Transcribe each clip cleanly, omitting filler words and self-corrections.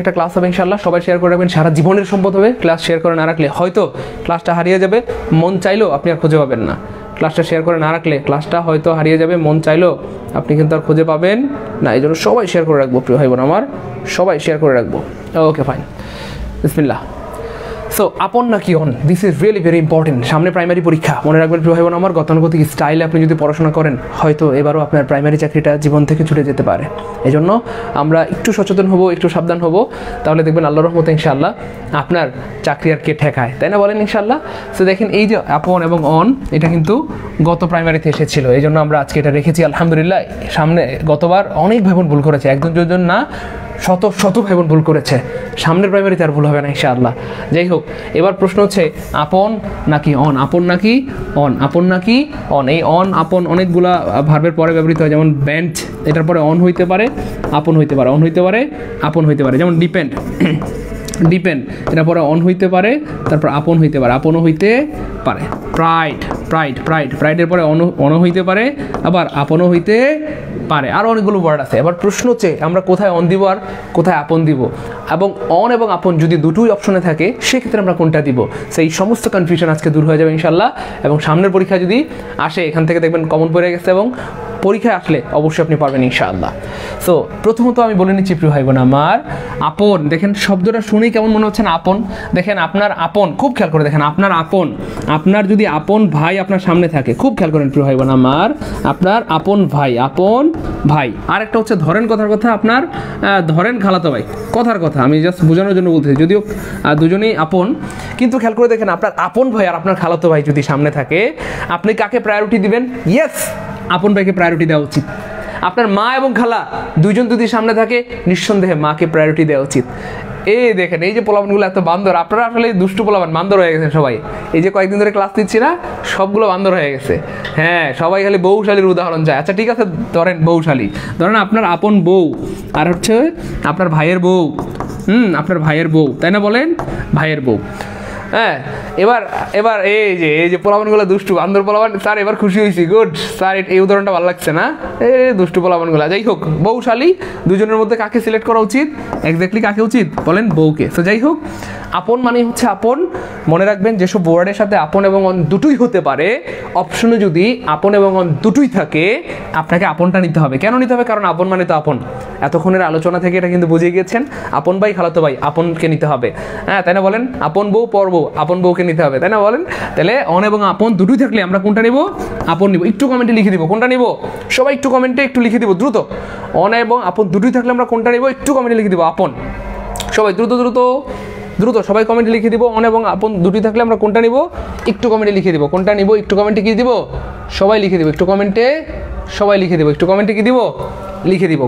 একটা ক্লাস হবে ইনশাআল্লাহ, সবাই শেয়ার করে রাখবেন, সারা জীবনের সম্পদ হবে। ক্লাস শেয়ার করে না রাখলে হয়তো ক্লাসটা হারিয়ে যাবে, মন চাইলেও আপনি আর খুঁজে পাবেন না। ক্লাসটা শেয়ার করে না রাখলে ক্লাসটা হয়তো হারিয়ে যাবে, মন চাইলেও আপনি কিন্তু আর খুঁজে পাবেন না। এই জন্য সবাই শেয়ার করে রাখবো প্রিয় ভাই বোন আমার, সবাই শেয়ার করে রাখবো। ওকে ফাইন, বিসমিল্লাহ। সো আপন নাকি on, this is really very important. সামনে প্রাইমারি পরীক্ষা, মনে রাখবেন প্রিয় ভাই বোন আমার, গতানুগতিক স্টাইলে আপনি যদি পড়াশোনা করেন হয়তো এবারও আপনার প্রাইমারি চাকরিটা জীবন থেকে ছুটে যেতে পারে। এই জন্য আমরা একটু সচেতন হব, একটু সাবধান হব, তাহলে দেখবেন আল্লাহর রহমতে ইনশাআল্লাহ আপনার চাকরি আর কে ঠেকায়, তাই না বলেন ইনশাআল্লাহ। সো দেখেন এই যে আপন এবং অন, এটা কিন্তু গত প্রাইমারিতে এসেছিল, এই জন্য আমরা আজকে এটা রেখেছি আলহামদুলিল্লাহ। সামনে গতবার অনেক ভাই বোন ভুল করেছে, একজন দুজন না শত শত ভাই বোন ভুল করেছে, সামনের প্রাইমারিতে আর ভুল হবে না ইনশাআল্লাহ। যাই হোক, এবার প্রশ্ন হচ্ছে আপন নাকি অন, আপন নাকি অন, আপন নাকি অন। এই অন আপন অনেকগুলা ভার্বের পরে ব্যবহৃত হয়, যেমন বেঞ্চ, এটার পরে অন হইতে পারে, আপন হইতে পারে, অন হইতে পারে, আপন হইতে পারে। যেমন ডিপেন্ড, ডিপেন্ড এটার পরে অন হইতে পারে, তারপর আপন হইতে পারে, আপনও হইতে পারে। প্রাইড, প্রাইড, প্রাইড, প্রাইডের পরে অন হইতে পারে, আবার আপনও হইতে পারে। আরও অনেকগুলো ওয়ার্ড আছে। এবার প্রশ্ন হচ্ছে আমরা কোথায় অন দিব আর কোথায় আপন দিব, এবং অন এবং আপন যদি দুটোই অপশনে থাকে সেক্ষেত্রে আমরা কোনটা দিব, সেই সমস্ত কনফিউশন আজকে দূর হয়ে যাবে ইনশাআল্লাহ। এবং সামনের পরীক্ষা যদি আসে এখান থেকে দেখবেন কমন পড়ে গেছে, এবং পরীক্ষায় আসলে অবশ্যই আপনি পারবেন ইনশাআল্লাহ। সো প্রথমত আমি বলে নিচ্ছি প্রিয় ভাই বোন আমার, আপন, দেখেন শব্দটা শুনেই কেমন মনে হচ্ছে না আপন। দেখেন আপনার আপন, খুব খেয়াল করে দেখেন, আপনার আপন, আপনার যদি আপন ভাই আপনার সামনে থাকে, খুব খেয়াল করেন প্রিয় ভাই বোন আমার, আপনার আপন ভাই, আপন ভাই। আর একটা হচ্ছে ধরেন কথার কথা, আপনার ধরেন খালাতো ভাই, কথার কথা আমি জাস্ট বোঝানোর জন্য বলতেছি, যদিও দুজনেই আপন, কিন্তু খেয়াল করে দেখেন আপনার আপন ভাই আর আপনার খালাতো ভাই যদি সামনে থাকে, আপনি কাকে প্রায়োরিটি দিবেন? ইয়েস, আপন ভাইকে প্রায়োরিটি দেওয়া উচিত। আপনার মা এবং খালা দুইজন যদি সামনে থাকে, নিঃসন্দেহে মাকে প্রায়োরিটি দেওয়া উচিত। এই দেখেন এই যে পোলাপানগুলো এত বান্দর, আপনারা আসলে দুষ্টু পোলাপান, বান্দর হয়ে গেছেন সবাই। এই যে কয়েকদিন ধরে ক্লাস দিচ্ছি না, সবগুলো বান্দর হয়ে গেছে। হ্যাঁ, সবাই খালি বউশালীর উদাহরণ চায়। আচ্ছা ঠিক আছে, ধরেন বউশালী, ধরেন আপনার আপন বউ আর হচ্ছে আপনার ভাইয়ের বউ, আপনার ভাইয়ের বউ, তাই না বলেন, ভাইয়ের বউ। হ্যাঁ, এবার এবার এই যে পোলাপানগুলো দুষ্টু বান্দর পোলাপান, স্যার এবার খুশি হয়েছি, গুড স্যার, এই উদাহরণটা ভালো লাগছে না, এই দুষ্টু পোলাপানগুলো। যাই হোক, বউশালী দুজনের মধ্যে কাকে সিলেক্ট করা উচিত? এক্স্যাক্টলি কাকে উচিত বলেন? বউকে। তো যাই হোক, আপন মানে হচ্ছে আপন। মনে রাখবেন যেসব ওয়ার্ডের সাথে আপন এবং অন দুটোই হতে পারে, অপশনে যদি আপন এবং অন দুটোই থাকে, আপনাকে আপনটা নিতে হবে। কেন নিতে হবে? কারণ আপন মানে তো আপন। এতক্ষণের আলোচনা থেকে এটা কিন্তু বুঝিয়ে গিয়েছেন, আপন ভাই খালাতো ভাই, আপনকে নিতে হবে। হ্যাঁ, তাই না বলেন? আপন বউ পর বউ, আপন বউকে নিতে হবে, তাই না বলেন? তাহলে অন এবং আপন দুটোই থাকলে আমরা কোনটা নিব? আপন নিব। একটু কমেন্টে লিখে দিব কোনটা নিব, সবাই একটু কমেন্টে একটু লিখে দিব দ্রুত। অন এবং আপন দুটোই থাকলে আমরা কোনটা নিব? একটু কমেন্টে লিখে দিব আপন। সবাই দ্রুত দ্রুত দ্রুত সবাই কমেন্টে লিখে দিব, অন এবং আপন দুটোই থাকলে আমরা কোনটা নিব? একটু কমেন্টে লিখে দিব কোনটা নিব। একটু কমেন্টে কি দিব? সবাই লিখে দিব একটু কমেন্টে, সবাই লিখে দিব একটু কমেন্টে কি দিব? লিখে দিব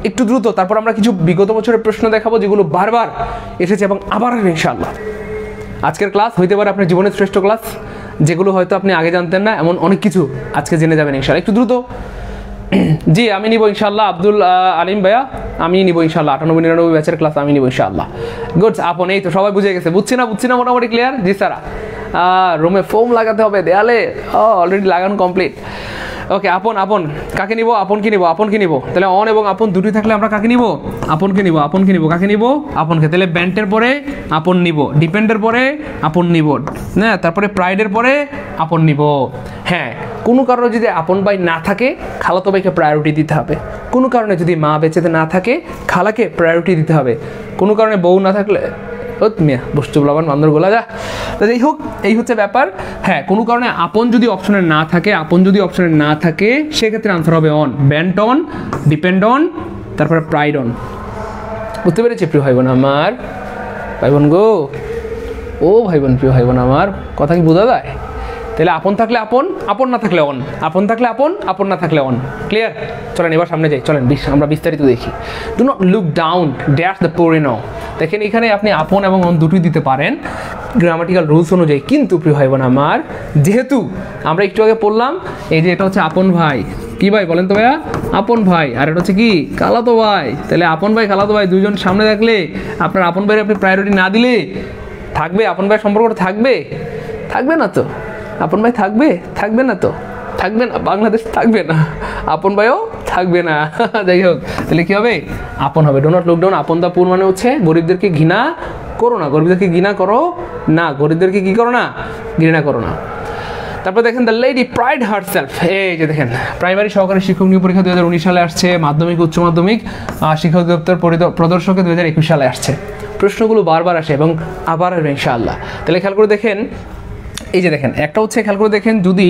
একটু দ্রুত। তারপর আমরা কিছু বিগত বছরের প্রশ্ন দেখাবো যেগুলো বারবার এসেছে এবং আবার আসবে ইনশাআল্লাহ। আজকের ক্লাস হইতে পারে আপনার জীবনের শ্রেষ্ঠ ক্লাস, যেগুলো হয়তো আপনি আগে জানতেন না, এমন অনেক কিছু আজকে জেনে যাবেন ইনশাআল্লাহ। একটু দ্রুত। জি, আমি নিব ইনশাআল্লাহ। আব্দুল আলিম ভাইয়া, আমি নিব ইনশাআল্লাহ। 98-99 ব্যাচের ক্লাস আমি নিব ইনশাআল্লাহ। গুড, আপন, এই তো সবাই বুঝে গেছে। বুঝছি না মোটামুটি ক্লিয়ার? জি স্যার, রুমে ফোম লাগাতে হবে দেয়ালে, অলরেডি লাগানো কমপ্লিট। ওকে, আপন, আপন কাকে নিব? আপনকে নিব, আপনকে নিব। তাহলে অন এবং আপন দুটোই থাকলে আমরা কাকে নিব? আপনকে নিব, আপনকে নিব। কাকে নিব? আপনকে। তাহলে ব্যান্টের পরে আপন নিব, ডিপেন্ডের পরে আপন নিব, হ্যাঁ, তারপরে প্রাইডের পরে আপন নিব। হ্যাঁ, কোনো কারণে যদি আপন ভাই না থাকে, খালাতো ভাইকে প্রায়োরিটি দিতে হবে। কোনো কারণে যদি মা বেঁচেতে না থাকে, খালাকে প্রায়োরিটি দিতে হবে। কোনো কারণে বউ না থাকলে মিয়া বস্তু বলাবান বান্দরগোলা যা। তো যাই হোক, এই হচ্ছে ব্যাপার। হ্যাঁ, কোনো কারণে আপন যদি অপশনে না থাকে, আপন যদি অপশনে না থাকে, সেক্ষেত্রে আনসার হবে অন, ব্যান্ট অন, ডিপেন্ড অন, তারপরে প্রাইড অন। বুঝতে পেরেছি প্রিয় ভাই বোন আমার? ভাই বোন গো, ও ভাই বোন, প্রিয় ভাই বোন আমার, কথা কি বোঝা যায়? তাহলে আপন থাকলে আপন, আপন না থাকলে অন, আপন থাকলে আপন, আপন না থাকলে অন। ক্লিয়ার? চলেন এবার সামনে যাই, চলেন আমরা বিস্তারিত দেখি। Do not look down, dash the পোরিনো। দেখেন এখানে আপনি আপন এবং অন দুটোই দিতে পারেন গ্রামাটিক্যাল রুলস অনুযায়ী, কিন্তু প্রিয় ভাই বোন আমার, যেহেতু আমরা একটু আগে পড়লাম, এই যে এটা হচ্ছে আপন ভাই, কি ভাই বলেন তো ভাইয়া? আপন ভাই। আর এটা হচ্ছে কি? খালাতো ভাই। তাহলে আপন ভাই খালাতো ভাই দুজন সামনে থাকলে আপনার আপন ভাইয়ের আপনি প্রায়োরিটি না দিলে থাকবে আপন ভাইয়ের সম্পর্কটা? থাকবে? থাকবে না তো। আপন ভাই থাকবে? থাকবে না তো। থাকবে না, বাংলাদেশ থাকবে না, আপন ভাইও থাকবে না। যাই হোক, তাহলে কি হবে? আপন হবে। ডো নট লুক ডাউন, আপন দা পুর মানে হচ্ছে গরিবদেরকে ঘৃণা করো না, গরিবদেরকে ঘৃণা করো না, গরিবদেরকে কি করো না? ঘৃণা করো না। তারপর দেখেন দ্য লেডি প্রাইড হারসেলফ, এই যে দেখেন প্রাইমারি সহকারী শিক্ষক নিয়োগ পরীক্ষা 2019 সালে আসছে, মাধ্যমিক উচ্চ মাধ্যমিক শিক্ষা অধিদপ্তর প্রদর্শকে 2021 সালে আসছে। প্রশ্নগুলো বারবার আসে এবং আবার আসবে ইনশাআল্লাহ। তাহলে খেয়াল করে দেখেন, এই যে দেখেন একটা হচ্ছে খেয়াল করে দেখেন, যদি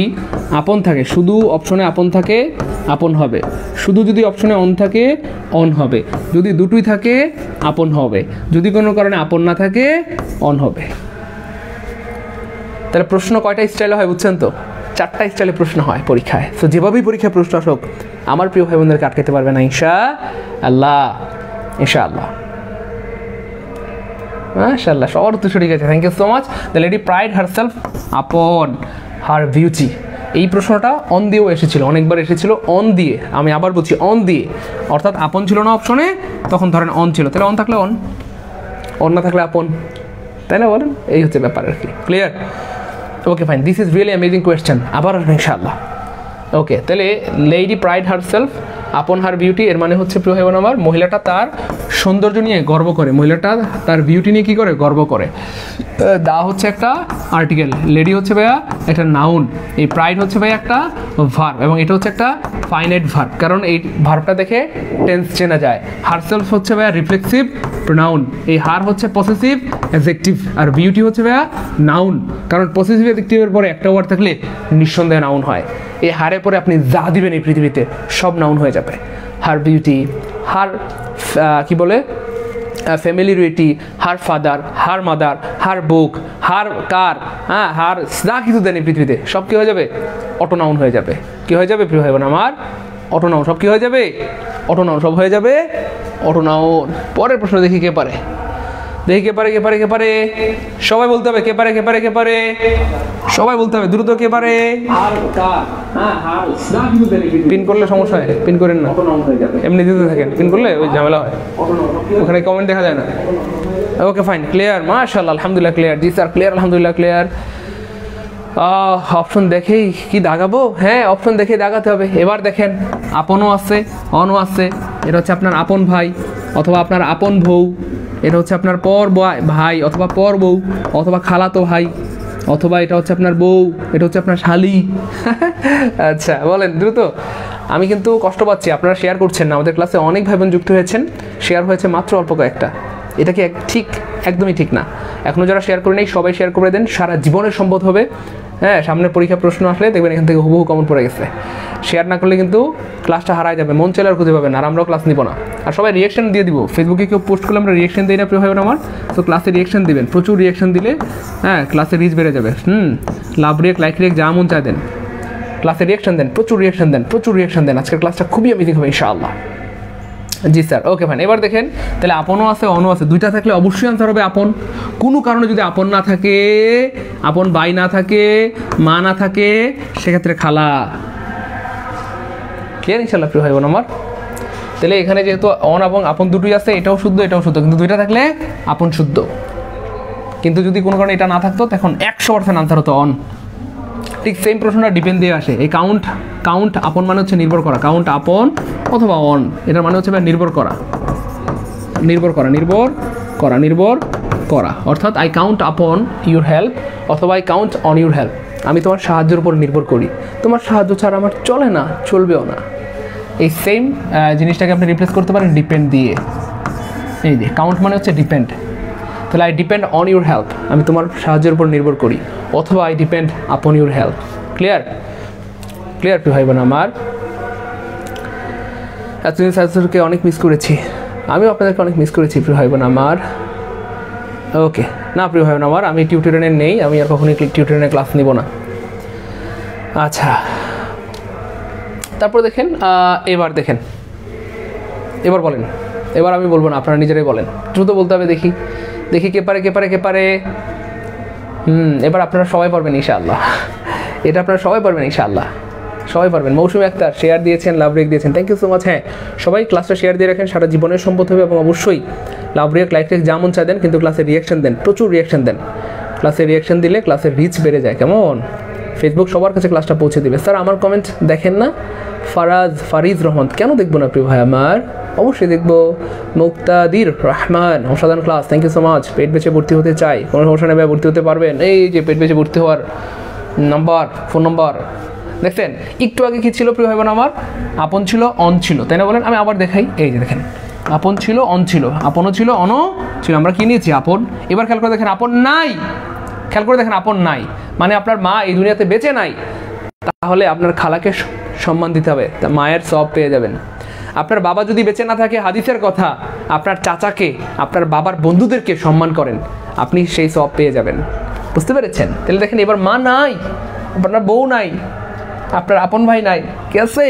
আপন থাকে, শুধু অপশনে আপন থাকে আপন হবে, শুধু যদি অপশনে অন থাকে অন হবে, যদি দুটোই থাকে আপন হবে, যদি কোনো কারণে আপন না থাকে অন হবে। তাহলে প্রশ্ন কয়টা স্টাইলে হয় বুঝছেন তো? 4টা স্টাইলে প্রশ্ন হয় পরীক্ষায়। তো যেভাবেই পরীক্ষায় প্রশ্ন আসুক আমার প্রিয় ভাই বোনদেরকে আটকাতে পারবে না ইনশাআল্লাহ, ইনশাআল্লাহ, মাশাআল্লাহ। সবার উত্তর সঠিক আছে, thank you so much. The lady pride herself upon her beauty. এই প্রশ্নটা অন দিয়েও এসেছিল, অনেকবার এসেছিল অন দিয়ে। আমি আবার বলছি অন দিয়ে, অর্থাৎ আপন ছিল না অপশনে, তখন ধরেন অন ছিল, তাহলে অন থাকলে অন, অন না থাকলে আপন, তাই না? বলেন, এই হচ্ছে ব্যাপার আর কি। Clear? Okay fine, this is really amazing question, আবার আসবে ইনশাআল্লাহ। ওকে, তাহলে lady pride herself upon her beauty, এর মানে হচ্ছে প্রিয় ভাই বোন আমার, মহিলাটা তার সৌন্দর্য নিয়ে গর্ব করে, মহিলাটা তার বিউটি নিয়ে কি করে? গর্ব করে। দা হচ্ছে একটা আর্টিকেল, লেডি হচ্ছে ভাইয়া একটা নাউন, এই প্রাইড হচ্ছে ভাইয়া একটা ভার্ব, এবং এটা হচ্ছে একটা ফাইনাইট ভার্ব, কারণ এই ভার্বটা দেখে টেন্স চেনা যায়। হারসেলফ হচ্ছে ভাইয়া রিফ্লেক্সিভ প্রোনাউন, এই হার হচ্ছে পসেসিভ অ্যাডজেক্টিভ, আর বিউটি হচ্ছে ভাইয়া নাউন, কারণ পসেসিভ অ্যাডজেক্টিভের পরে একটা ওয়ার্ড থাকলে নিঃসন্দেহে নাউন হয়। এই হারের পরে আপনি যা দিবেন এই পৃথিবীতে সব নাউন হয়ে যাবে। হার বিউটি, হার কি বলে ফ্যামিলিরিটি, হার ফাদার, হার মাদার, হার বুক, হার কার, হ্যাঁ, হার যা কিছু দেন এই পৃথিবীতে সব কি হয়ে যাবে? অটোনাউন হয়ে যাবে। কি হয়ে যাবে প্রিয় ভাই বোন আমার? অটোনাউন। সব কি হয়ে যাবে? অটোনাউন, সব হয়ে যাবে অটোনাউন। পরের প্রশ্ন দেখি কে পারে, দেখি কে পারে, কে পারে, কে পারে, সবাই বলতে হবে কে পারে, কে পারে, কে পারে, সবাই বলতে হবে দ্রুত, কে পারে? পিন করলে সমস্যা হয়, পিন করেন না, এমনি দিতে থাকেন, পিন করলে ওই ঝামেলা হয়, ওখানে কমেন্ট দেখা যায় না। ওকে ফাইন, ক্লিয়ার, মাশাআল্লাহ, আলহামদুলিল্লাহ ক্লিয়ার, জি স্যার ক্লিয়ার, আলহামদুলিল্লাহ ক্লিয়ার। অপশন দেখেই কি দাগাবো? হ্যাঁ, অপশন দেখেই দাগাতে হবে। এবার দেখেন আপনও আছে অনও আছে, এটা হচ্ছে আপনার আপন ভাই অথবা আপনার আপন বউ, এটা হচ্ছে আপনার পর ভাই অথবা পর বউ অথবা খালাতো ভাই, অথবা এটা হচ্ছে আপনার বউ, এটা হচ্ছে আপনার শালি। আচ্ছা বলেন দ্রুত, আমি কিন্তু কষ্ট পাচ্ছি, আপনারা শেয়ার করছেন না। আমাদের ক্লাসে অনেক ভাই বোন যুক্ত হয়েছেন, শেয়ার হয়েছে মাত্র অল্প কয়েকটা, এটা কি ঠিক? একদমই ঠিক না। এখনও যারা শেয়ার করে নেই সবাই শেয়ার করে দেন, সারা জীবনের সম্পদ হবে। হ্যাঁ, সামনের পরীক্ষা প্রশ্ন আসলে দেখবেন এখান থেকে হুবহু কমন পড়ে গেছে। শেয়ার না করলে কিন্তু ক্লাসটা হারায় যাবে, মন চাইলে আর খুঁজে পাবেন, আর আমরাও ক্লাস নিব না। আর সবাই রিয়েকশন দিয়ে দিব, ফেসবুকে কেউ পোস্ট করলে আমরা রিয়েকশন দিই না প্রিয় ভাই বোন আমার, তো ক্লাসে রিয়েকশন দিবেন, প্রচুর রিয়েকশন দিলে হ্যাঁ ক্লাসের রিচ বেড়ে যাবে। লাভ রিয়েক্ট, লাইক রিয়েক্ট, যা মন চায় দেন, ক্লাসে রিয়েকশন দেন, প্রচুর রিয়েকশন দেন, প্রচুর রিয়েকশন দেন। আজকের ক্লাসটা খুবই অ্যামেজিং হবে ইনশাআল্লাহ। জি স্যার, ওকে ফাইন। এবার দেখেন তাহলে আপনও আছে অনও আছে, দুইটা থাকলে অবশ্যই আনসার হবে আপন। কোনো কারণে যদি আপন না থাকে, আপন ভাই না থাকে, মা না থাকে, সেক্ষেত্রে খালা। ক্লিয়ার ইনশাআল্লাহ প্রিয় ভাই বোন আমার? তাহলে এখানে যেহেতু অন এবং আপন দুটোই আছে, এটাও শুদ্ধ এটাও শুদ্ধ, কিন্তু দুইটা থাকলে আপন শুদ্ধ। কিন্তু যদি কোনো কারণে এটা না থাকতো তখন 100% আনসার হতো অন। ঠিক সেম প্রশ্নটা ডিপেন্ড দিয়ে আসে। এই কাউন্ট আপন মানে হচ্ছে নির্ভর করা, কাউন্ট আপন অথবা অন, এটার মানে হচ্ছে নির্ভর করা, নির্ভর করা, নির্ভর করা, নির্ভর করা। অর্থাৎ I count upon your help অথবা I count on your help, আমি তোমার সাহায্যের উপর নির্ভর করি, তোমার সাহায্য ছাড়া আমার চলে না, চলবেও না। এই সেম জিনিসটাকে আপনি রিপ্লেস করতে পারেন ডিপেন্ড দিয়ে। এই যে কাউন্ট মানে হচ্ছে ডিপেন্ড, তাহলে I depend on your help, আমি তোমার সাহায্যের উপর নির্ভর করি, অথবা আই ডিপেন্ড আপন ইউর হেল্প। ক্লিয়ার? ক্লিয়ার প্রিয় ভাই বোন আমার? এতদিন স্যারকে অনেক মিস করেছি, আমিও আপনাদেরকে অনেক মিস করেছি প্রিয় ভাই বোন আমার। ওকে, না প্রিয় ভাই বোন আমার, আমি টিউটোরিয়ালে নেই, আমি আর কখনোই টিউটোরিয়ালে ক্লাস নিব না। আচ্ছা, তারপর দেখেন এবার দেখেন, এবার বলেন, এবার আমি বলবো না, আপনারা নিজেরাই বলেন, দ্রুত বলতে হবে। দেখি দেখি কে পারে, কে পারে, কে পারে। এবার আপনারা সবাই পারবেন ইনশাআল্লাহ, এটা আপনারা সবাই পারবেন ইনশাআল্লাহ, সবাই পারবেন। মৌসুমী আক্তার শেয়ার দিয়েছেন, লাভ রেক দিয়েছেন, থ্যাংক ইউ সো মাচ। হ্যাঁ, সবাই ক্লাসটা শেয়ার দিয়ে রাখেন, সারা জীবনের সম্পদ হবে। এবং অবশ্যই লাভ রেক, লাইক রেক যেমন চাই দেন, কিন্তু ক্লাসে রিয়াকশন দেন, প্রচুর রিয়াকশন দেন। ক্লাসে রিয়াকশন দিলে ক্লাসের রিচ বেড়ে যায়, কেমন? ফেসবুক সবার কাছে ক্লাসটা পৌঁছে দিবে। স্যার আমার কমেন্ট দেখেন না? ফারিজ রহমান, কেন দেখবো না প্রিয় ভাই আমার, অবশ্যই দেখবো। মুক্তাদির রহমান, অসাধারণ class, thank you so much. পেট বেঁচে ভর্তি হতে চাই, কোনো সমস্যা নেই, ভর্তি হতে পারবেন। এই যে পেট বেঁচে ভর্তি হওয়ার নাম্বার, ফোন নাম্বার দেখছেন। একটু আগে কি ছিল প্রিয় ভাই বোন আমার, আপন ছিল অন ছিল, তাই না বলেন? আমি আবার দেখাই, এই যে দেখেন আপন ছিল অন ছিল, আপনও ছিল অনও ছিল, আমরা কি নিয়েছি আপন। এবার খেয়াল করে দেখেন আপন নাই, খেয়াল করে দেখেন আপন নাই, মানে আপনার মা এই দুনিয়াতে বেঁচে নাই, তাহলে আপনার খালাকে সম্মান দিতে হবে, তা মায়ের সব পেয়ে যাবেন। আপনার বাবা যদি বেঁচে না থাকে, হাদিসের কথা, আপনার চাচাকে, আপনার বাবার বন্ধুদেরকে সম্মান করেন, আপনি সেই সব পেয়ে যাবেন। বুঝতে পেরেছেন? তাহলে দেখেন এবার মা নাই, আপনার বউ নাই, আপনার আপন ভাই নাই, কে আছে?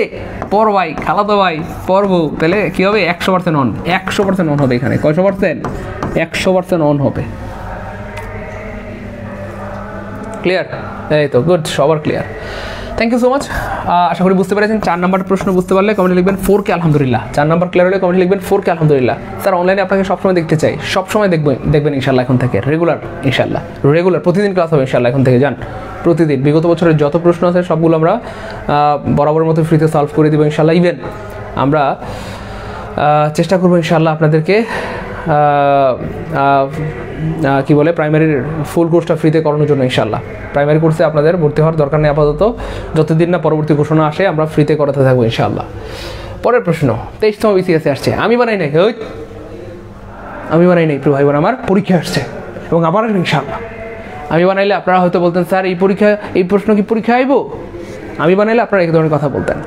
পর ভাই, খালাতো ভাই, পর বউ, তাহলে কী হবে? 100% অন, 100% অন হবে এখানে। কয়শো পার্সেন্ট? 100% অন হবে। ক্লিয়ার? এই তো গুড, সবার clear. Thank you so much. আশা করি বুঝতে পেরেছেন। 4 নাম্বার প্রশ্ন বুঝতে পারলে কমেন্টে লিখবেন 4K আলহামদুলিল্লাহ। 4 নাম্বার ক্লিয়ার হলে কমেন্টে লিখবেন 4K আলহামদুলিল্লাহ। স্যার অনলাইনে আপনাকে সবসময় দেখতে চাই, সবসময় দেখবেন ইনশাল্লাহ এখন থেকে, রেগুলার ইনশাল্লাহ, রেগুলার প্রতিদিন ক্লাস হবে ইনশাল্লাহ এখন থেকে। যান প্রতিদিন, বিগত বছরের যত প্রশ্ন আছে সবগুলো আমরা বরাবরের মতো ফ্রিতে সলভ করে দেবো ইনশাল্লাহ। ইভেন আমরা চেষ্টা করবো ইনশাল্লাহ আপনাদেরকে কি বলে প্রাইমারির ফুল কোর্সটা ফ্রিতে করানোর জন্য ইনশাল্লাহ। প্রাইমারি কোর্সে আপনাদের ভর্তি হওয়ার দরকার নেই আপাতত, যতদিন না পরবর্তী ঘোষণা আসে আমরা ফ্রিতে করাতে থাকবো ইনশাল্লাহ। পরের প্রশ্ন, 23তম বিসিএসে আসছে, আমি বানাই নাই, আমি বানাই নাই প্রিয় ভাই বোন আমার, পরীক্ষা আসছে এবং আবার ইনশাল্লাহ। আমি বানাইলে আপনারা হয়তো বলতেন স্যার এই পরীক্ষা, এই প্রশ্ন কি পরীক্ষা আইব? আমি বানাইলে আপনারা এই ধরনের কথা বলতেন।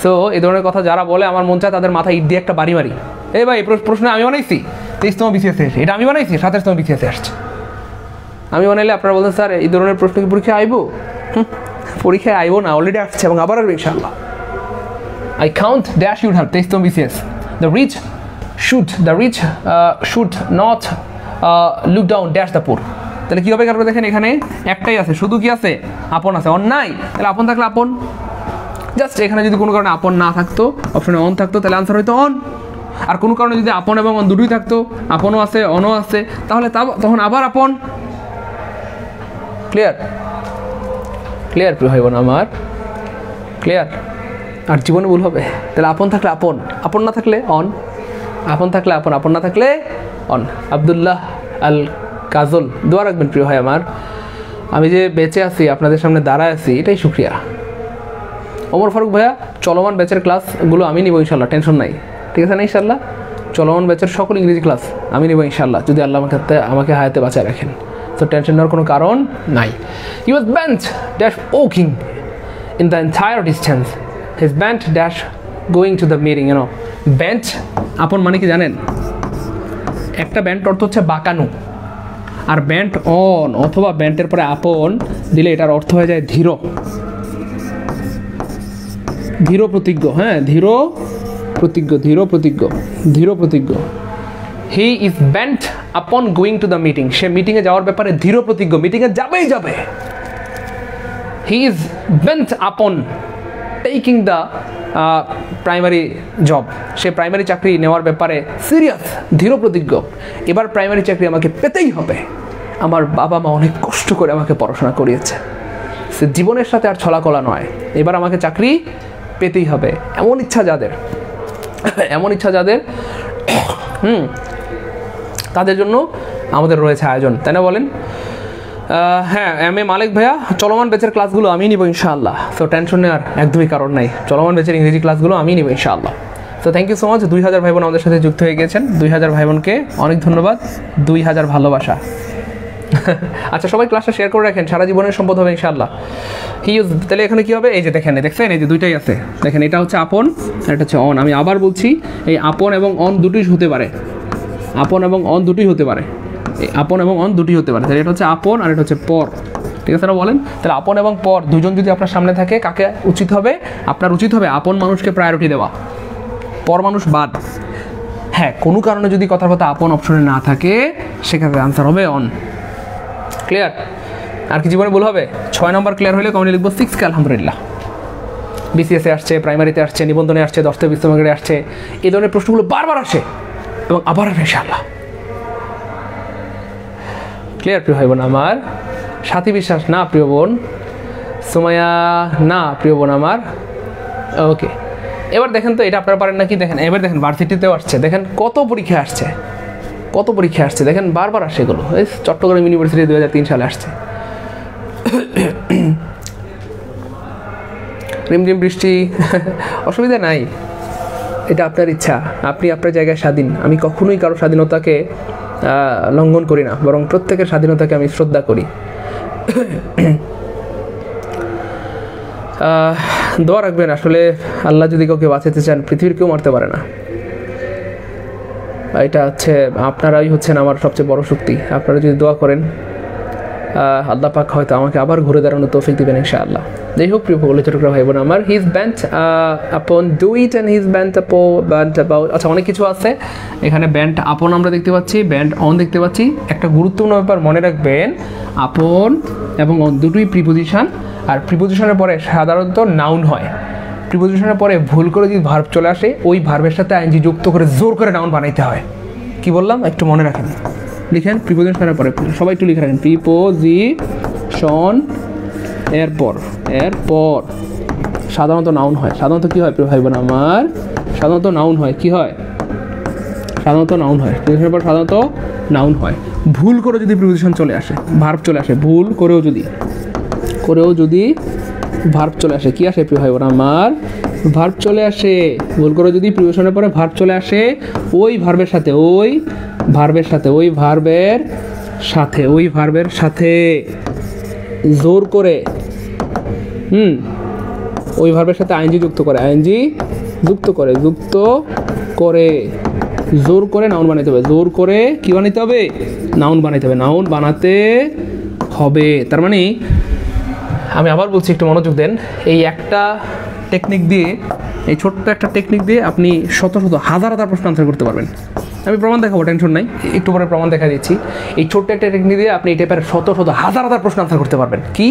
সো এই ধরনের কথা যারা বলে আমার মন চায় তাদের মাথায় ইট দিয়ে একটা বাড়ি মারি। এই ভাই এই প্রশ্ন আমি বানাইছি, 23তম বিসিএসে এসে, এটা আমি বানাইছি, 27তম বিসিএসে আসছে। আমি বানাইলে আপনারা বলতেন স্যার এই ধরনের প্রশ্ন কি পরীক্ষা আইব? পরীক্ষায় আইব না, অলরেডি আসছে এবং আবার আসবে ইনশাল্লাহ। I count there should have 23তম BCS. The rich should not look down dash the poor। তাহলে কী হবে? কারণ দেখেন এখানে একটাই আছে, শুধু কি আছে? আপন আছে, অন নাই। তাহলে আপন থাকলে আপন, জাস্ট এখানে যদি কোনো কারণে আপন না থাকতো, অপশনে অন থাকতো, তাহলে আনসার হয়তো অন। আর কোনো কারণে যদি আপন এবং অন দুটোই থাকতো, আপনও আছে অনও আছে, তাহলে তখন আবার আপন। ক্লিয়ার? ক্লিয়ার প্রিয় ভাই বোন আমার, ক্লিয়ার? আর জীবনে ভুল হবে। তাহলে আপন থাকলে আপন, আপন না থাকলে অন, আপন থাকলে আপন, আপন না থাকলে অন। আব্দুল্লাহ আল কাজল, দোয়া রাখবেন প্রিয় ভাই আমার, আমি যে বেঁচে আছি, আপনাদের সামনে দাঁড়ায় আছি, এটাই শুক্রিয়া। ওমর ফারুক ভাইয়া, চলমান ব্যাচের ক্লাসগুলো আমি নিব ইনশাল্লাহ, টেনশন নাই, ঠিক আছে না ইনশাল্লাহ? চলমান ব্যাচের সকল ইংরেজি ক্লাস আমি নিব ইনশাল্লাহ, যদি আল্লাহ আমাকে হায়াতে বাঁচায় রাখেন। তো টেনশন নেওয়ার কোনো কারণ নাই। He was bent dash walking in the entire distance. His bent dash going to the meeting, bent আপন মানে কি জানেন? একটা ব্যান্ট অর্থ হচ্ছে বাঁকানো, আর ব্যান্ট অন অথবা ব্যান্টের পরে আপন দিলে এটার অর্থ হয়ে যায় ধীর, ধীর প্রতিজ্ঞ। হ্যাঁ, ধীর প্রতিজ্ঞ, ধীর প্রতিজ্ঞ, ধীর প্রতিজ্ঞ। হি ইজ বেন্ট আপন গোয়িং টু দ্য মিটিং। সে মিটিংয়ে যাওয়ার ব্যাপারে ধীর প্রতিজ্ঞ, মিটিংয়ে যাবেই যাবে। হি ইজ বেন্ট আপন taking the primary job. Say primary চাকরি নেওয়ার ব্যাপারে সিরিয়াস, ধীর প্রতিজ্ঞ। এবার প্রাইমারি চাকরি আমাকে পেতেই হবে, আমার বাবা মা অনেক কষ্ট করে আমাকে পড়াশোনা করিয়েছে, সে জীবনের সাথে আর ছলাকলা নয়, এবার আমাকে চাকরি পেতেই হবে। এমন ইচ্ছা যাদের, এমন ইচ্ছা যাদের, তাদের জন্য আমাদের রয়েছে আয়োজন, তাই না বলেন? হ্যাঁ, এম.এ. মালিক ভাইয়া, চলমান ব্যাচের ক্লাসগুলো আমি নিব ইনশাআল্লাহ। সো টেনশন নেওয়ার একদমই কারণ নাই, চলমান ব্যাচের ইংরেজি ক্লাসগুলো আমি নিব ইনশাআল্লাহ। So thank you so much. 2000 ভাই বোন আমাদের সাথে যুক্ত হয়ে গেছেন, 2000 ভাই বোনকে অনেক ধন্যবাদ, 2000 ভালোবাসা। আচ্ছা, সবাই ক্লাসটা শেয়ার করে রাখেন, সারা জীবনের সম্পদ হবে ইনশাআল্লাহ। তাহলে এখানে কি হবে? এই যে দেখেন, দেখছেন এই যে দুইটাই আছে, দেখেন এটা হচ্ছে আপন আর এটা হচ্ছে অন। আমি আবার বলছি, এই আপন এবং অন দুটোই হতে পারে, আপন এবং অন দুটোই হতে পারে, আপন এবং অন দুটোই হতে পারে। তাহলে এটা হচ্ছে আপন আর এটা হচ্ছে পর, ঠিক আছে না বলেন? তাহলে আপন এবং পর দুজন যদি আপনার সামনে থাকে, কাকে উচিত হবে? আপনার উচিত হবে আপন মানুষকে প্রায়োরিটি দেওয়া, পর মানুষ বাদ। হ্যাঁ, কোনো কারণে যদি কথার কথা আপন অপশনে না থাকে, সেক্ষেত্রে আনসার হবে অন। ক্লিয়ার? আর কি জীবনে ভুল হবে? 6 নম্বর ক্লিয়ার হলে কমেন্টে লিখবো 6K আলহামদুলিল্লাহ। বিসিএসে আসছে, প্রাইমারিতে আসছে, নিবন্ধনে আসছে, 10টা বিশ্ববিদ্যালয়ে আসছে, এই ধরনের প্রশ্নগুলো বারবার আসে এবং আবার আসবে ইনশাআল্লাহ। ক্লিয়ার প্রিয় ভাই বোন আমার? সাথী বিশ্বাস না প্রিয় বোন, সুমাইয়া না প্রিয় বোন আমার। ওকে, এবার দেখেন তো এটা আপনারা পারেন নাকি। দেখেন এবার দেখেন ভার্সিটিতেও আসছে, দেখেন কত পরীক্ষা আসছে, কত পরীক্ষা আসছে, দেখেন বারবার আসে এগুলো। এই চট্টগ্রাম ইউনিভার্সিটি 2003 সালে আসছে। রিমঝিম বৃষ্টি, অসুবিধা নাই, এটা আপনার ইচ্ছা, আপনি আপনার জায়গায় স্বাধীন। আমি কখনোই কারো স্বাধীনতাকে লঙ্ঘন করি না, বরং প্রত্যেকের স্বাধীনতাকে আমি শ্রদ্ধা করি। দোয়া রাখবেন, আসলে আল্লাহ যদি কাউকে বাঁচাতে চান পৃথিবীর কেউ মারতে পারে না। এটা হচ্ছে আপনারাই হচ্ছেন আমার সবচেয়ে বড় শক্তি। আপনারা যদি দোয়া করেন আল্লাহ পাক হয়তো আমাকে আবার ঘুরে দাঁড়ানোর তৌফিক দিবেন ইনশাআল্লাহ। যাই হোক প্রিয় বলে ছোটরা ভাই বোন আমার, হি is bent upon do it and he is bent about. আচ্ছা, অনেক কিছু আছে এখানে। ব্যান্ট আপন আমরা দেখতে পাচ্ছি, ব্যান্ট অন দেখতে পাচ্ছি। একটা গুরুত্বপূর্ণ ব্যাপার মনে রাখবেন, আপন এবং অন দুটোই প্রিপোজিশন, আর প্রিপোজিশনের পরে সাধারণত নাউন হয়। প্রিপোজিশনের পরে ভুল করে যদি ভার্ব চলে আসে, ওই ভার্বের সাথে আইএনজি যুক্ত করে জোর করে নাউন বানাইতে হয়। কি বললাম একটু মনে রাখেন, লিখেন প্রিপোজিশনের পরে, সবাই একটু লিখে রাখেন। প্রিপোজিশন এরপর সাধারণত নাউন হয়। সাধারণত কী হয় প্রিয় ভাই বোন আমার? সাধারণত নাউন হয়। কি হয়? সাধারণত নাউন হয়। প্রিপোজিশনের পর সাধারণত নাউন হয়। ভুল করে যদি প্রিপোজিশন চলে আসে, ভার্ব চলে আসে, ভুল করেও যদি ভার্ব চলে আসে, কি আসে প্রিয় ভাই বোন আমার? ভার্ব চলে আসে। ভুল করে যদি প্রিপোজিশনের পরে ভার্ব চলে আসে, ওই ভার্বের সাথে জোর করে ওই ভার্বের সাথে আইএনজি যুক্ত করে জোর করে নাউন বানাইতে হবে। জোর করে কি বানাইতে হবে? নাউন বানাইতে হবে। নাউন বানাতে হবে। তার মানে আমি আবার বলছি, একটু মনোযোগ দেন। এই একটা টেকনিক দিয়ে, এই ছোট্ট একটা টেকনিক দিয়ে আপনি শত হাজার প্রশ্ন আনসার করতে পারবেন। আমি প্রমাণ দেখাবো, টেনশন নাই, একটু পরে প্রমাণ দেখা দিচ্ছি। এই ছোট্ট একটা টেকনিক দিয়ে আপনি এই টাইপের শত হাজার প্রশ্ন আনসার করতে পারবেন। কি?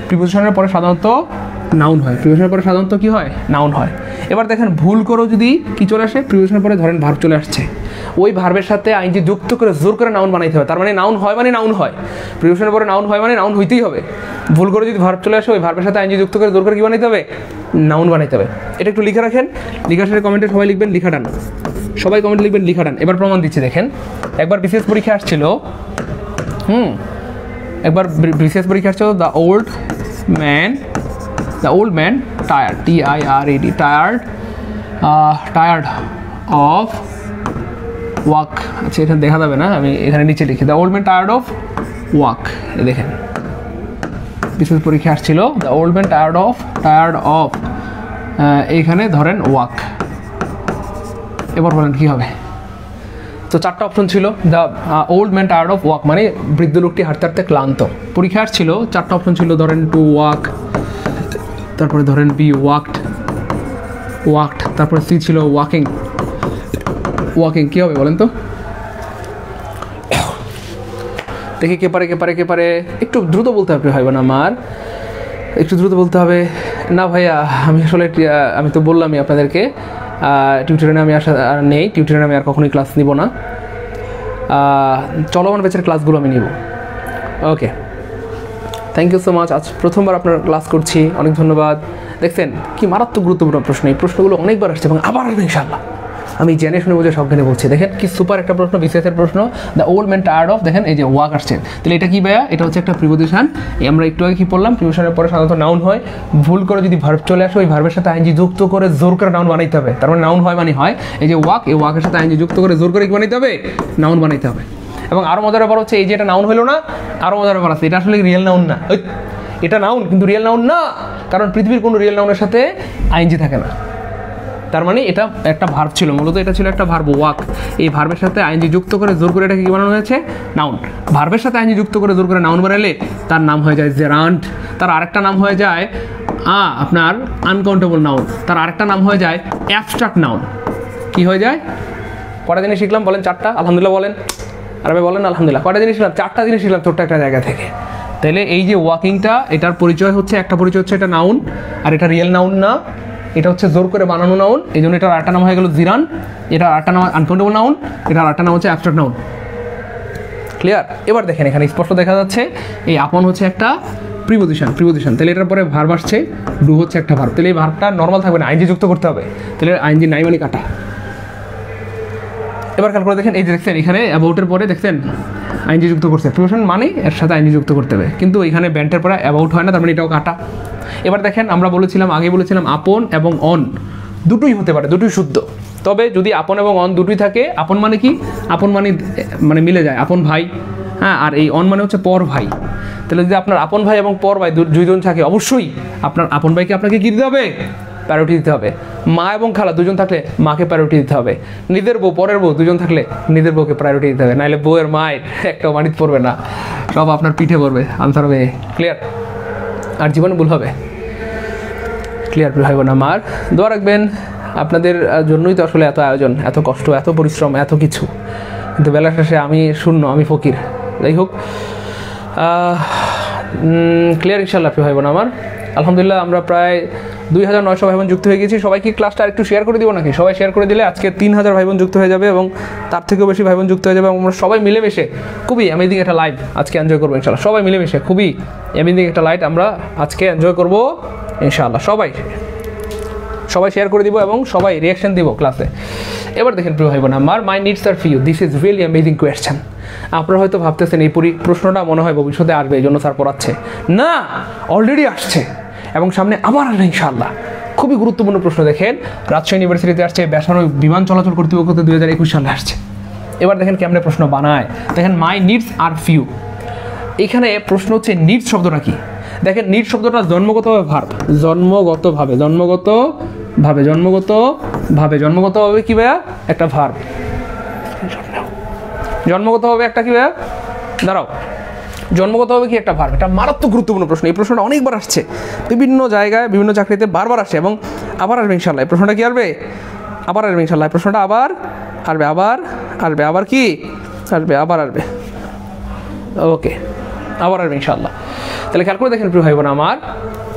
প্রিপোজিশনের পরে সাধারণত নাউন হয়। প্রিপোজিশনের পরে সাধারণত কি হয়? নাউন হয়। এবার দেখেন ভুল করেও যদি কি চলে আসে, প্রিপোজিশনের পরে ধরেন ভার্ব চলে আসছে, ওই ভার্বের সাথে আইনজি যুক্ত করে জোর করে নাউন বানাইতে হবে। তার মানে নাউন হয় মানে নাউন হয়। প্রিপোজিশনের পরে নাউন হয় মানে নাউন হইতেই হবে। ভুল করে যদি ভার্ব চলে আসে, ওই ভার্বের সাথে আইনজি যুক্ত করে জোর করে কি বানাইতে হবে? নাউন বানাইতে হবে। এটা একটু লিখে রাখেন। লিখার সাথে কমেন্টে সবাই লিখবেন লিখাটান, সবাই কমেন্ট লিখবেন লিখাটান। এবার প্রমাণ দিচ্ছি, দেখেন। একবার বিসিএস পরীক্ষা আসছিল, the old man tired, TIRED, tired of walk. আচ্ছা, এখানে দেখা যাবে না, আমি এখানে নিচে লিখি, the old man tired of walk. দেখেন বিশেষ পরীক্ষা আসছিল, the old man tired of এইখানে ধরেন ওয়াক। এবার বলেন কি হবে? তো চারটা অপশন ছিল। The old man tired of walk মানে বৃদ্ধ লোকটি হাঁটতে হাঁটতে ক্লান্ত। পরীক্ষা আসছিল, চারটা অপশন ছিল। ধরেন টু ওয়াক, তারপরে ধরেন বি ওয়াকড, তারপরে সি ছিল ওয়াকিং। কি হবে বলেন তো? দেখি কে পারে। একটু দ্রুত বলতে হবে ভাই বোন আমার, একটু দ্রুত বলতে হবে। না ভাইয়া, আমি আসলে আমি তো বললামই আপনাদেরকে, টিউটোরিয়ালে আমি আর নেই, টিউটোরিয়ালে আমি আর কখনোই ক্লাস নিব না। চলমান ব্যাচের ক্লাসগুলো আমি নিব। ওকে, থ্যাংক ইউ সো মাচ। আজ প্রথমবার আপনার ক্লাস করছি, অনেক ধন্যবাদ। দেখছেন কি মারাত্মক গুরুত্বপূর্ণ প্রশ্ন। এই প্রশ্নগুলো অনেকবার আসছে এবং আবার আসবে ইনশাআল্লাহ। আমি জেনে শুনে বুঝে সবখানে বলছি। দেখেন কি সুপার একটা প্রশ্ন, বিসিএসের প্রশ্ন। The old man tired of, দেখেন এই যে ওয়াক আসছে, তাহলে এটা কি ভাইয়া? এটা হচ্ছে একটা প্রিপোজিশন। আমরা একটু আগে কি পড়লাম? প্রিপোজিশনের পরে সাধারণত নাউন হয়। ভুল করে যদি ভার্ব চলে আসে, ওই ভার্বের সাথে আইএনজি যুক্ত করে জোর করে নাউন বানাইতে হবে। তার মানে নাউন হয় মানে হয়। এই যে ওয়াক, এই ওয়াকের সাথে আইএনজি যুক্ত করে জোর করে কি বানাইতে হবে? নাউন বানাইতে হবে। এবং আরও মজার ব্যাপার হচ্ছে, এই যে এটা নাউন হলো না, আরও মজার ব্যাপার আছে, এটা আসলে রিয়েল নাউন না। এটা নাউন কিন্তু রিয়েল নাউন না, কারণ পৃথিবীর কোনো রিয়েল নাউনের সাথে আইএনজি থাকে না। তার মানে এটা একটা ভার্ব ছিল, মূলত এটা ছিল একটা ভার্ব ওয়াক। এই ভার্বের সাথে আইএনজি যুক্ত করে জোর করে এটাকে কি বানানো হয়েছে? নাউন। ভার্বের সাথে আইএনজি যুক্ত করে জোর করে নাউন বানালে তার নাম হয়ে যায় জেরান্ট। তার আরেকটা নাম হয়ে যায় আপনার আনকাউন্টেবল নাউন। তার আরেকটা নাম হয়ে যায় অ্যাবস্ট্রাক্ট নাউন। কি হয়ে যায়? কটা জিনিস শিখলাম বলেন? চারটা। আলহামদুলিল্লাহ বলেন, আর ভাই বলেন আলহামদুলিল্লাহ। কটা জিনিস শিখলাম? চারটা জিনিস শিখলাম ছোট্ট একটা জায়গা থেকে। তাহলে এই যে ওয়াকিংটা, এটার পরিচয় হচ্ছে, একটা পরিচয় হচ্ছে এটা নাউন, আর এটা রিয়েল নাউন না, এটা হচ্ছে জোর করে বানানো নাউন। এই জন্য এটার আরেকটা নাম হয়ে গেল জিরান। এটার আরেকটা নাম আনকাউন্টেবল নাউন, এটার আরেকটা নাম হচ্ছে অ্যাবস্ট্রাক্ট নাউন। ক্লিয়ার? এবার দেখেন এখানে স্পষ্ট দেখা যাচ্ছে এই আপন হচ্ছে একটা প্রিপোজিশন। তাহলে এটার পরে ভার্ব আসছে, ডু হচ্ছে একটা ভার্ব। তাহলে এই ভার্বটা নর্মাল থাকবে না, আইনজি যুক্ত করতে হবে। তাহলে আইনজি নাই মানে কাটা। এবার খেয়াল করে দেখেন, এই যে দেখছেন এখানে অ্যাবাউটের পরে দেখছেন আইনজি যুক্ত করছে, প্রিপোজিশন মানে এর সাথে আইনজি যুক্ত করতে হবে, কিন্তু এখানে ব্যান্টের পরে অ্যাবাউট হয় না, তার মানে এটাও কাটা। এবার দেখেন আমরা আগে বলেছিলাম আপন এবং অন দুটোই হতে পারে, দুটোই শুদ্ধ। তবে যদি আপন এবং অন দুটোই থাকে, আপন মানে কি, আপন মানে মিলে যায়, আপন ভাই, হ্যাঁ, আর এই অন মানে হচ্ছে পর ভাই। তাহলে যদি আপনার আপন ভাই এবং পর ভাই দুইজন থাকে, অবশ্যই আপনার আপন ভাইকে আপনাকে কি দিতে হবে, প্রায়োরিটি দিতে হবে। মা এবং খালা দুজন থাকলে মাকে প্রায়োরিটি দিতে হবে। নিজের বউ পরের বউ দুজন থাকলে নিজের বউকে প্রায়োরিটি দিতে হবে, নাহলে বউয়ের মায়ের একটা মানিত পড়বে না, সব আপনার পিঠে পড়বে, আনসার হবে ক্লিয়ার, আর জীবনে ভুল হবে। ক্লিয়ার ভাই বোন আমার, দোয়া রাখবেন, আপনাদের জন্যই তো আসলে এত আয়োজন, এত কষ্ট, এত পরিশ্রম, এত কিছু, কিন্তু বেলা শেষে আমি শূন্য, আমি ফকির। যাই হোক, ক্লিয়ার ইনশাল্লাহ ভাই বোন আমার। আলহামদুলিল্লাহ আমরা প্রায় 2900 ভাই বোন যুক্ত হয়ে গেছি। সবাইকে ক্লাসটা একটু শেয়ার করে দিব নাকি? সবাই শেয়ার করে দিলে আজকে 3000 ভাই বোন যুক্ত হয়ে যাবে, এবং তার থেকেও বেশি ভাই বোন যুক্ত হয়ে যাবে, এবং আমরা সবাই মিলেমিশে খুবই অ্যামেজিং একটা লাইভ আজকে এনজয় করবো ইনশাল্লাহ। সবাই মিলেমিশে খুবই অ্যামেজিং একটা লাইভ আমরা আজকে এনজয় করবো ইনশাআল্লাহ। সবাই শেয়ার করে দিব এবং সবাই রিয়াকশন দিব ক্লাসে। এবার দেখেন প্রিয় ভাই বোন আমার, my needs are few, this is really amazing question. আপনারা হয়তো ভাবতেছেন এই প্রশ্নটা মনে হয় ভবিষ্যতে আসবে, এই জন্য স্যার পড়াচ্ছে না, অলরেডি আসছে এবং সামনে আবার আসবে ইনশাআল্লাহ। খুবই গুরুত্বপূর্ণ প্রশ্ন। দেখেন রাজশাহী ইউনিভার্সিটিতে আসছে, বেসামরিক বিমান চলাচল কর্তৃপক্ষ 2021 সালে আসছে। এবার দেখেন কেমনে প্রশ্ন বানায়। দেখেন মাই নিডস আর ফিউ, এখানে প্রশ্ন হচ্ছে নিডস শব্দটা কি। দেখেন নিড শব্দটা জন্মগতভাবে ভার্ব, জন্মগতভাবে কি ভাইয়া, একটা ভার্ব, জন্মগতভাবে একটা কি ভাইয়া, দাঁড়াও, জন্মগতভাবে কি একটা ভার্ব। এটা মারাত্মক গুরুত্বপূর্ণ প্রশ্ন। এই প্রশ্নটা অনেকবার আসছে বিভিন্ন জায়গায়, বিভিন্ন চাকরিতে বারবার আসে, এবং আবার আসবে ইনশাল্লাহ। এই প্রশ্নটা কি আসবে, আবার আসবে ইনশাল্লাহ। এই প্রশ্নটা আবার আসবে, আবার কি আসবে, আবার আসবে, ওকে, আবার আসবে ইনশাল্লাহ। তাহলে খেয়াল করে দেখেন প্রিয় ভাই বোন আমার,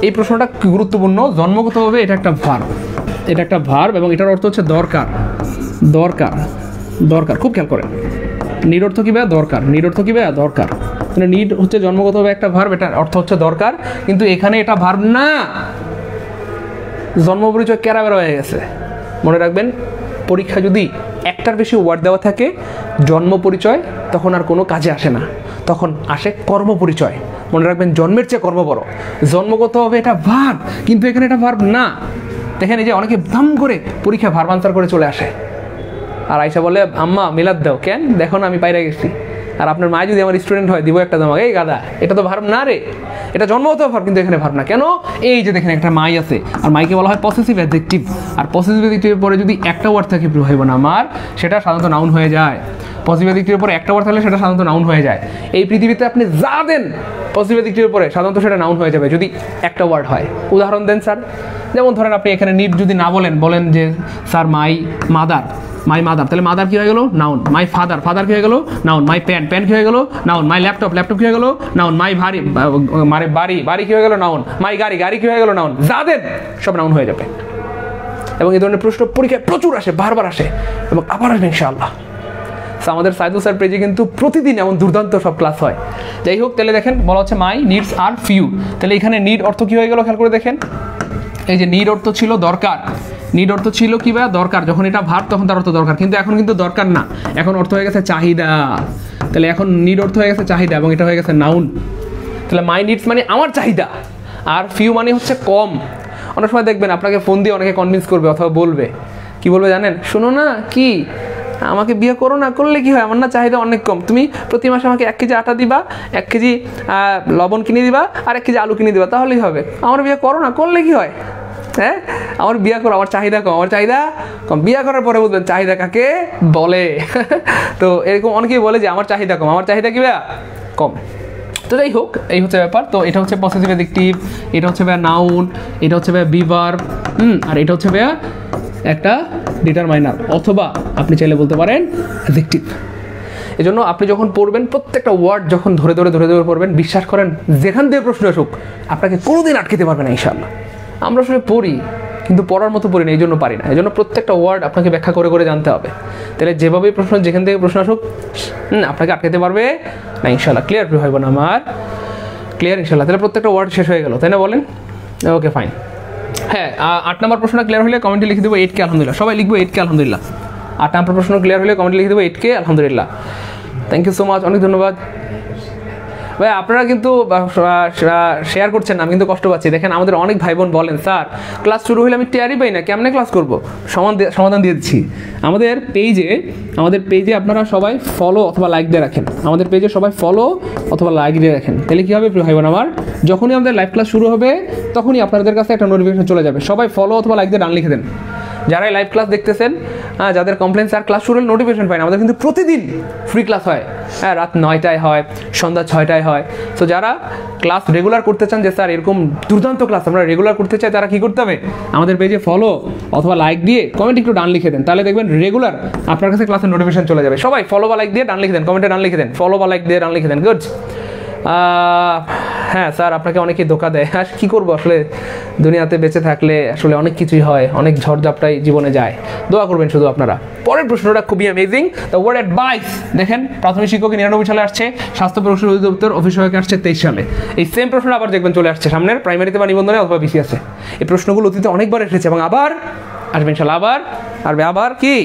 এই প্রশ্নটা কি গুরুত্বপূর্ণ। জন্মগতভাবে এটা একটা ভার্ব, এবং এটার অর্থ হচ্ছে দরকার। খুব খেয়াল করেন, নিড অর্থ কি ভাইয়া, দরকার। মানে নিড হচ্ছে জন্মগতভাবে একটা ভার্ব, এটার অর্থ হচ্ছে দরকার, কিন্তু এখানে এটা ভার্ব না, জন্ম পরিচয় কেরাবেরা হয়ে গেছে। মনে রাখবেন, পরীক্ষা যদি একটার বেশি ওয়ার্ড দেওয়া থাকে জন্ম পরিচয়, তখন আর কোনো কাজে আসে না, তখন আসে কর্ম পরিচয়। মনে রাখবেন, জন্মের চেয়ে কর্ম বড়। জন্মগতভাবে এটা ভার্ব, কিন্তু এখানে এটা ভার্ব না। দেখেন এই যে অনেকে দাম করে পরীক্ষা ভার্ব আনসার করে চলে আসে, আর আইসা বলে আম্মা মিলাদ দাও, কেন দেখো না আমি পাইরা গেছি। আর আপনার মা যদি আমার স্টুডেন্ট হয়, দিব একটা তোমাকে, এই গাদা, এটা তো ভার্ব না রে, এটা জন্মগত ভার্ব, কিন্তু এখানে ভার্ব না। কেন? এই যে দেখেন একটা মাই আছে, আর মাইকে বলা হয় পসেসিভ অ্যাডজেক্টিভ, আর পসেসিভ অ্যাডজেক্টিভের পরে যদি একটা ওয়ার্ড থাকে প্রিয় ভাই বোন আমার, সেটা সাধারণত নাউন হয়ে যায়। পসিটিভ অ্যাডজেক্টিভের পরে একটা ওয়ার্ড থাকলে সেটা সাধারণত নাউন হয়ে যায়। এই পৃথিবীতে আপনি যা দেন পসিটিভ অ্যাডজেক্টিভের পরে সাধারণত সেটা নাউন হয়ে যাবে যদি একটা ওয়ার্ড হয়। উদাহরণ দেন স্যার, যেমন ধরেন আপনি এখানে নিড যদি না বলেন যে স্যার মাই মাদার, তাহলে মাদার কি হয়ে গেল, নাউন। মাই ফাদার কি হয়ে গেল, নাউন। মাই প্যান কি হয়ে গেল, নাউন। মাই ল্যাপটপ কি হয়ে গেল, নাউন। মাই বাড়ি কি হয়ে গেল, নাউন। মাই গাড়ি কি হয়ে গেল, নাউন। যা দেন সব নাউন হয়ে যাবে। এবং এই ধরনের প্রশ্ন পরীক্ষায় প্রচুর আসে, বারবার আসে, এবং আবার আসবে ইনশাআল্লাহ। আমাদের সাইদুল স্যার পেজে কিন্তু প্রতিদিন এমন দুর্দান্ত সব ক্লাস হয়। যাই হোক, তাহলে দেখেন বলা হচ্ছে মাই নিডস আর ফিউ। তাহলে এখানে নিড অর্থ কি হয়ে গেল, খেয়াল করে দেখেন। এই যে নিড অর্থ ছিল দরকার, নিড অর্থ ছিল কি ভাই, দরকার। যখন এটা ভার্ব তখন তার অর্থ দরকার, কিন্তু এখন কিন্তু দরকার না, এখন অর্থ হয়ে গেছে চাহিদা। তাহলে এখন নিড অর্থ হয়ে গেছে চাহিদা, এবং এটা হয়ে গেছে নাউন। তাহলে মাই নিডস মানে আমার চাহিদা, আর ফিউ মানে হচ্ছে কম। অনেক সময় দেখবেন আপনাকে ফোন দিয়ে অনেকে কনভিন্স করবে অথবা বলবে, কি বলবে জানেন, শোনো না, কি আমাকে বিয়ে করো না, করলে কি হয়, আমার না চাহিদা অনেক কম, তুমি প্রতি মাসে আমাকে 1 কেজি আটা দিবা, 1 কেজি লবণ কিনে দিবা, আর 1 কেজি আলু কিনে দিবা, তাহলেই হবে। আমার বিয়ে করো না, করলে কি হয়, হ্যাঁ আমার বিয়ে করো, আমার চাহিদা কম, বিয়ে করার পরে বলবেন চাহিদা কাকে বলে। তো এরকম অনেকেই বলে যে আমার চাহিদা কম, আমার চাহিদা কি ভাইয়া, কম। তো যাই হোক, এই হচ্ছে ব্যাপার। তো এটা হচ্ছে পসেসিভ অ্যাডজেক্টিভ, এটা হচ্ছে ভাইয়া নাউন, এটা হচ্ছে ভাইয়া বি ভার্ব, আর এটা হচ্ছে ভাইয়া একটা ডিটারমাইনার, অথবা আপনি চাইলে বলতে পারেন অ্যাডজেক্টিভ। এজন্য আপনি যখন পড়বেন, প্রত্যেকটা ওয়ার্ড যখন ধরে পড়বেন, বিশ্বাস করেন যেখান থেকে প্রশ্ন আসুক আপনাকে কোনোদিন আটকাতে পারবে না ইনশাআল্লাহ। আমরা আসলে পড়ি, কিন্তু পড়ার মতো পড়ি না, এই জন্য পারি না। এই জন্য প্রত্যেকটা ওয়ার্ড আপনাকে ব্যাখ্যা করে জানতে হবে। তাহলে যেভাবে প্রশ্ন, যেখান থেকে প্রশ্ন আসুক আপনাকে আটকাতে পারবে না ইনশাআল্লাহ। ক্লিয়ার হয় না আমার? ক্লিয়ার ইনশাল্লাহ? তাহলে প্রত্যেকটা ওয়ার্ড শেষ হয়ে গেল, তাই না বলেন? Okay fine. হ্যাঁ, 8 নম্বর প্রশ্নটা ক্লিয়ার হলে কমেন্টে লিখে দেবো 8K আলহামদুলিল্লাহ। সবাই লিখবো 8K আলহামদুলিল্লাহ। 8 নম্বর প্রশ্ন ক্লিয়ার হলে কমেন্টে লিখে দেবো 8K আলহামদুলিল্লাহ। থ্যাংক ইউ সো মাচ, অনেক ধন্যবাদ ভাই। আপনারা কিন্তু শেয়ার করছেন না, আমি কিন্তু কষ্ট পাচ্ছি। দেখেন আমাদের অনেক ভাই বোন বলেন স্যার ক্লাস শুরু হলে আমি টেয়ারই পাই না, কেমনে ক্লাস করবো? সমাধান দিয়ে দিচ্ছি। আমাদের পেজে আপনারা সবাই ফলো অথবা লাইক দিয়ে রাখেন। আমাদের পেজে সবাই ফলো অথবা লাইক দিয়ে রাখেন। তাহলে কী হবে প্রিয় ভাই বোন আমার, যখনই আমাদের লাইভ ক্লাস শুরু হবে তখনই আপনাদের কাছে একটা নোটিফিকেশন চলে যাবে। সবাই ফলো অথবা লাইক দিয়ে ডান লিখে দেন। যারাই লাইভ ক্লাস দেখতেছেন, যাদের কমপ্লেন স্যার ক্লাস শুরু হলে নোটিফিকেশন পায় না, আমাদের কিন্তু প্রতিদিন ফ্রি ক্লাস হয়। হ্যাঁ, রাত 9টায় হয়, সন্ধ্যা 6টায় হয়। সো যারা ক্লাস রেগুলার করতে চান, যে স্যার এরকম দুর্দান্ত ক্লাস আমরা রেগুলার করতে চাই, তারা কী করতে হবে? আমাদের পেজে ফলো অথবা লাইক দিয়ে কমেন্ট একটু ডান লিখে দেন। তাহলে দেখবেন রেগুলার আপনার কাছে ক্লাসের নোটিফিকেশন চলে যাবে। সবাই ফলো বা লাইক দিয়ে ডান লিখে দেন, কমেন্টে ডান লিখে দেন, ফলো বা লাইক দিয়ে ডান লিখে দেন। গুড। হ্যাঁ স্যার, আপনাকে অনেকেই ধোকা দেয়। আর কী করবো, আসলে দুনিয়াতে বেঁচে থাকলে আসলে অনেক কিছুই হয়, অনেক ঝড়ঝাপটাই জীবনে যায়। দোয়া করবেন শুধু আপনারা। পরের প্রশ্নটা খুবই অ্যামেজিং। দ্য ওয়ার্ড অ্যাডভাইস, দেখেন প্রাথমিক শিক্ষক 99 সালে আসছে, স্বাস্থ্য প্রকৌশল অধিদপ্তর অফিস সহায়ক আসছে 23 সালে। এই সেম প্রশ্ন আবার দেখবেন চলে আসছে সামনের প্রাইমারিতে বা নিবন্ধনে অথবা BCS-এ। এই প্রশ্নগুলো অতীতে অনেকবার এসেছে এবং আবার আসবে ইনশাল্লাহ। আবার কি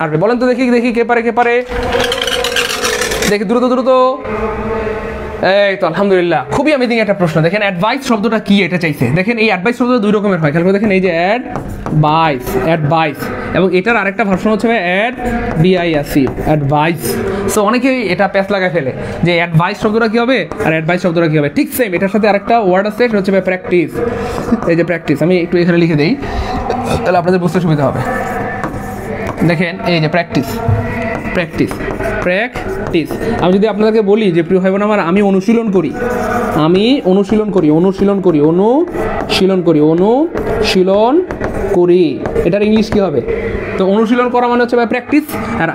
আসবে বলেন তো, দেখি কে পারে দেখি দ্রুত। এই তো আলহামদুলিল্লাহ, খুবই অ্যামেজিং একটা প্রশ্ন। দেখেন অ্যাডভাইস শব্দটা কি এটা চাইছে। দেখেন এই অ্যাডভাইস শব্দটা 2 রকমের হয়, খেয়াল করে দেখেন। এই যে অ্যাডভাইস এবং এটার আরেকটা ভার্সন হচ্ছে অ্যাডভাইস। সো অনেকেই এটা প্যাচ লাগায় ফেলে যে অ্যাডভাইস শব্দটা কি হবে আর অ্যাডভাইস শব্দটা কি হবে। ঠিক সেম, এটার সাথে আরেকটা ওয়ার্ড আছে, সেটা হচ্ছে প্র্যাকটিস। এই যে প্র্যাকটিস, আমি একটু এখানে লিখে দিই, তাহলে আপনাদের বুঝতে সুবিধা হবে। দেখেন এই যে প্র্যাকটিস। আমি যদি আপনাদেরকে বলি যে প্রিয় ভাই বোন আমার, আমি অনুশীলন করি, এটার ইংলিশ কি হবে? তো অনুশীলন করা মানে হচ্ছে প্র্যাকটিস, আর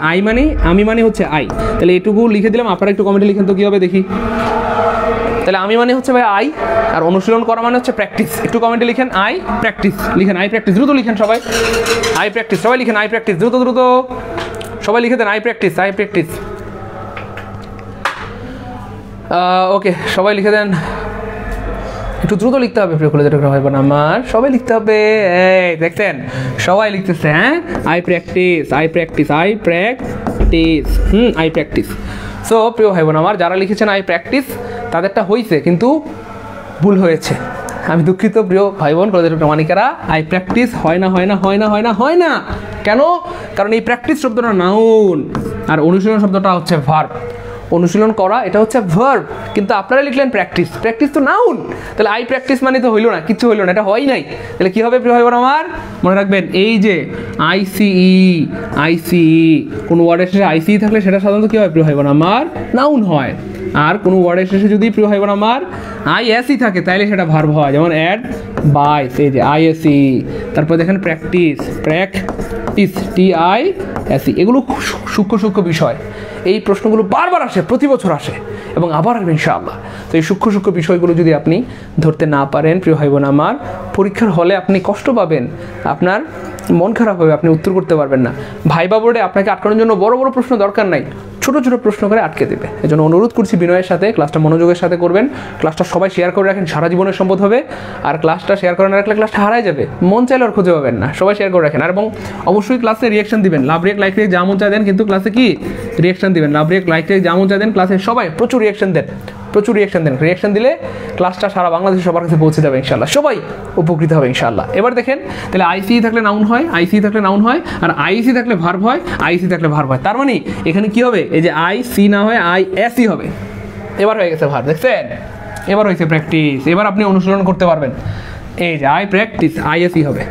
আমি মানে হচ্ছে আই। তাহলে এটুকু লিখে দিলাম, আপনারা একটু কমেন্টে লিখেন তো কী হবে দেখি। তাহলে আমি মানে হচ্ছে আই, আর অনুশীলন করা মানে হচ্ছে প্র্যাকটিস। একটু কমেন্টে লিখেন আই প্র্যাকটিস, দ্রুত লিখেন সবাই। আই প্র্যাকটিস, সবাই লিখেন আই প্র্যাকটিস, দ্রুত সবাই লিখে দেন আই প্র্যাকটিস। ওকে, সবাই লিখে দেন, একটু দ্রুত লিখতে হবে প্রিয় কলেজের ভাই বোন আমার, সবাই লিখতে হবে। এই দেখতেন সবাই লিখতেছে, হ্যাঁ আই প্র্যাকটিস। সো প্রিয় ভাই বোন আমার, যারা লিখেছেন আই প্র্যাকটিস তাদেরটা হয়েছে, কিন্তু ভুল হয়েছে। আমি দুঃখিত প্রিয় ভাই বোন কলেজের প্রামাণিকেরা, আই প্র্যাকটিস হয় না। কেন? কারণ এই প্র্যাকটিস শব্দটা নাউন আর অনুশীলন শব্দটা হচ্ছে ভার্ব। অনুশীলন করা এটা হচ্ছে ভার্ব, কিন্তু আপনারা লিখলেন প্র্যাকটিস তো নাউন। তাহলে আই প্র্যাকটিস মানে তো হইলো না, কিচ্ছু হইলো না, এটা হয় নাই। তাহলে কি হবে প্রিয় ভাই বোন আমার? মনে রাখবেন এই যে আইসিই, কোন ওয়ার্ডের শেষে আইসিই থাকলে সেটা সাধারণত কি হয় প্রিয় ভাই বোন আমার? নাউন হয়। আর কোনো ওয়ার্ডের শেষে যদি প্রিয় ভাই বোন আমার আইএসই থাকে তাহলে সেটা ভার্ব হয়, যেমন অ্যাডভাইস, এই যে আইএসই। তারপর দেখেন প্র্যাকটিস TISE। এগুলো সূক্ষ্ম বিষয়। এই প্রশ্নগুলো বারবার আসে, প্রতি বছর আসে এবং আবার আসবে ইনশাআল্লাহ। তো এই সূক্ষ্ম বিষয়গুলো যদি আপনি ধরতে না পারেন প্রিয় ভাই বোন আমার, পরীক্ষার হলে আপনি কষ্ট পাবেন, আপনার মন খারাপ হবে, আপনি উত্তর করতে পারবেন না। ভাইবা বোর্ডে আপনাকে আটকানোর জন্য বড় প্রশ্ন দরকার নাই, ছোট প্রশ্ন করে আটকে দেবে। এজন্য অনুরোধ করছি বিনয়ের সাথে ক্লাসটা মনোযোগের সাথে করবেন। ক্লাসটা সবাই শেয়ার করে রাখেন, সারা জীবনের সম্পদ হবে। আর ক্লাসটা শেয়ার করে না রাখলে ক্লাসটা হারায় যাবে, মন চাইলে আর খুঁজে পাবেন না। সবাই শেয়ার করে রাখেন, আর এবং অবশ্যই ক্লাসে রিয়াকশন দিবেন। লাভ রিয়েক্ট লাইক রিয়েক্ট যা মন চায় দেন, কিন্তু ক্লাসে কি রিয়াকশন দিবেন। লাভ রিয়েক্ট লাইক রিয়েক্ট যা মন চায় দেন, ক্লাসে সবাই প্রচুর রিয়াকশন দেন। রিয়াকশন দিলে ক্লাসটা সারা বাংলাদেশে সবার কাছে পৌঁছে যাবে ইনশাআল্লাহ, সবাই উপকৃত হবে ইনশাআল্লাহ। এবার দেখেন, তাহলে আইসি থাকলে নাউন হয়, আর আইসি থাকলে ভার্ব হয়, তার মানে এখানে কি হবে? এই যে আইসি না হয় আইএসই হবে। এবার হয়ে গেছে ভার্ব, দেখছেন? এবার হয়েছে প্র্যাকটিস। এবার আপনি অনুশীলন করতে পারবেন। এই যে আই প্র্যাকটিস, আইএসই হবে।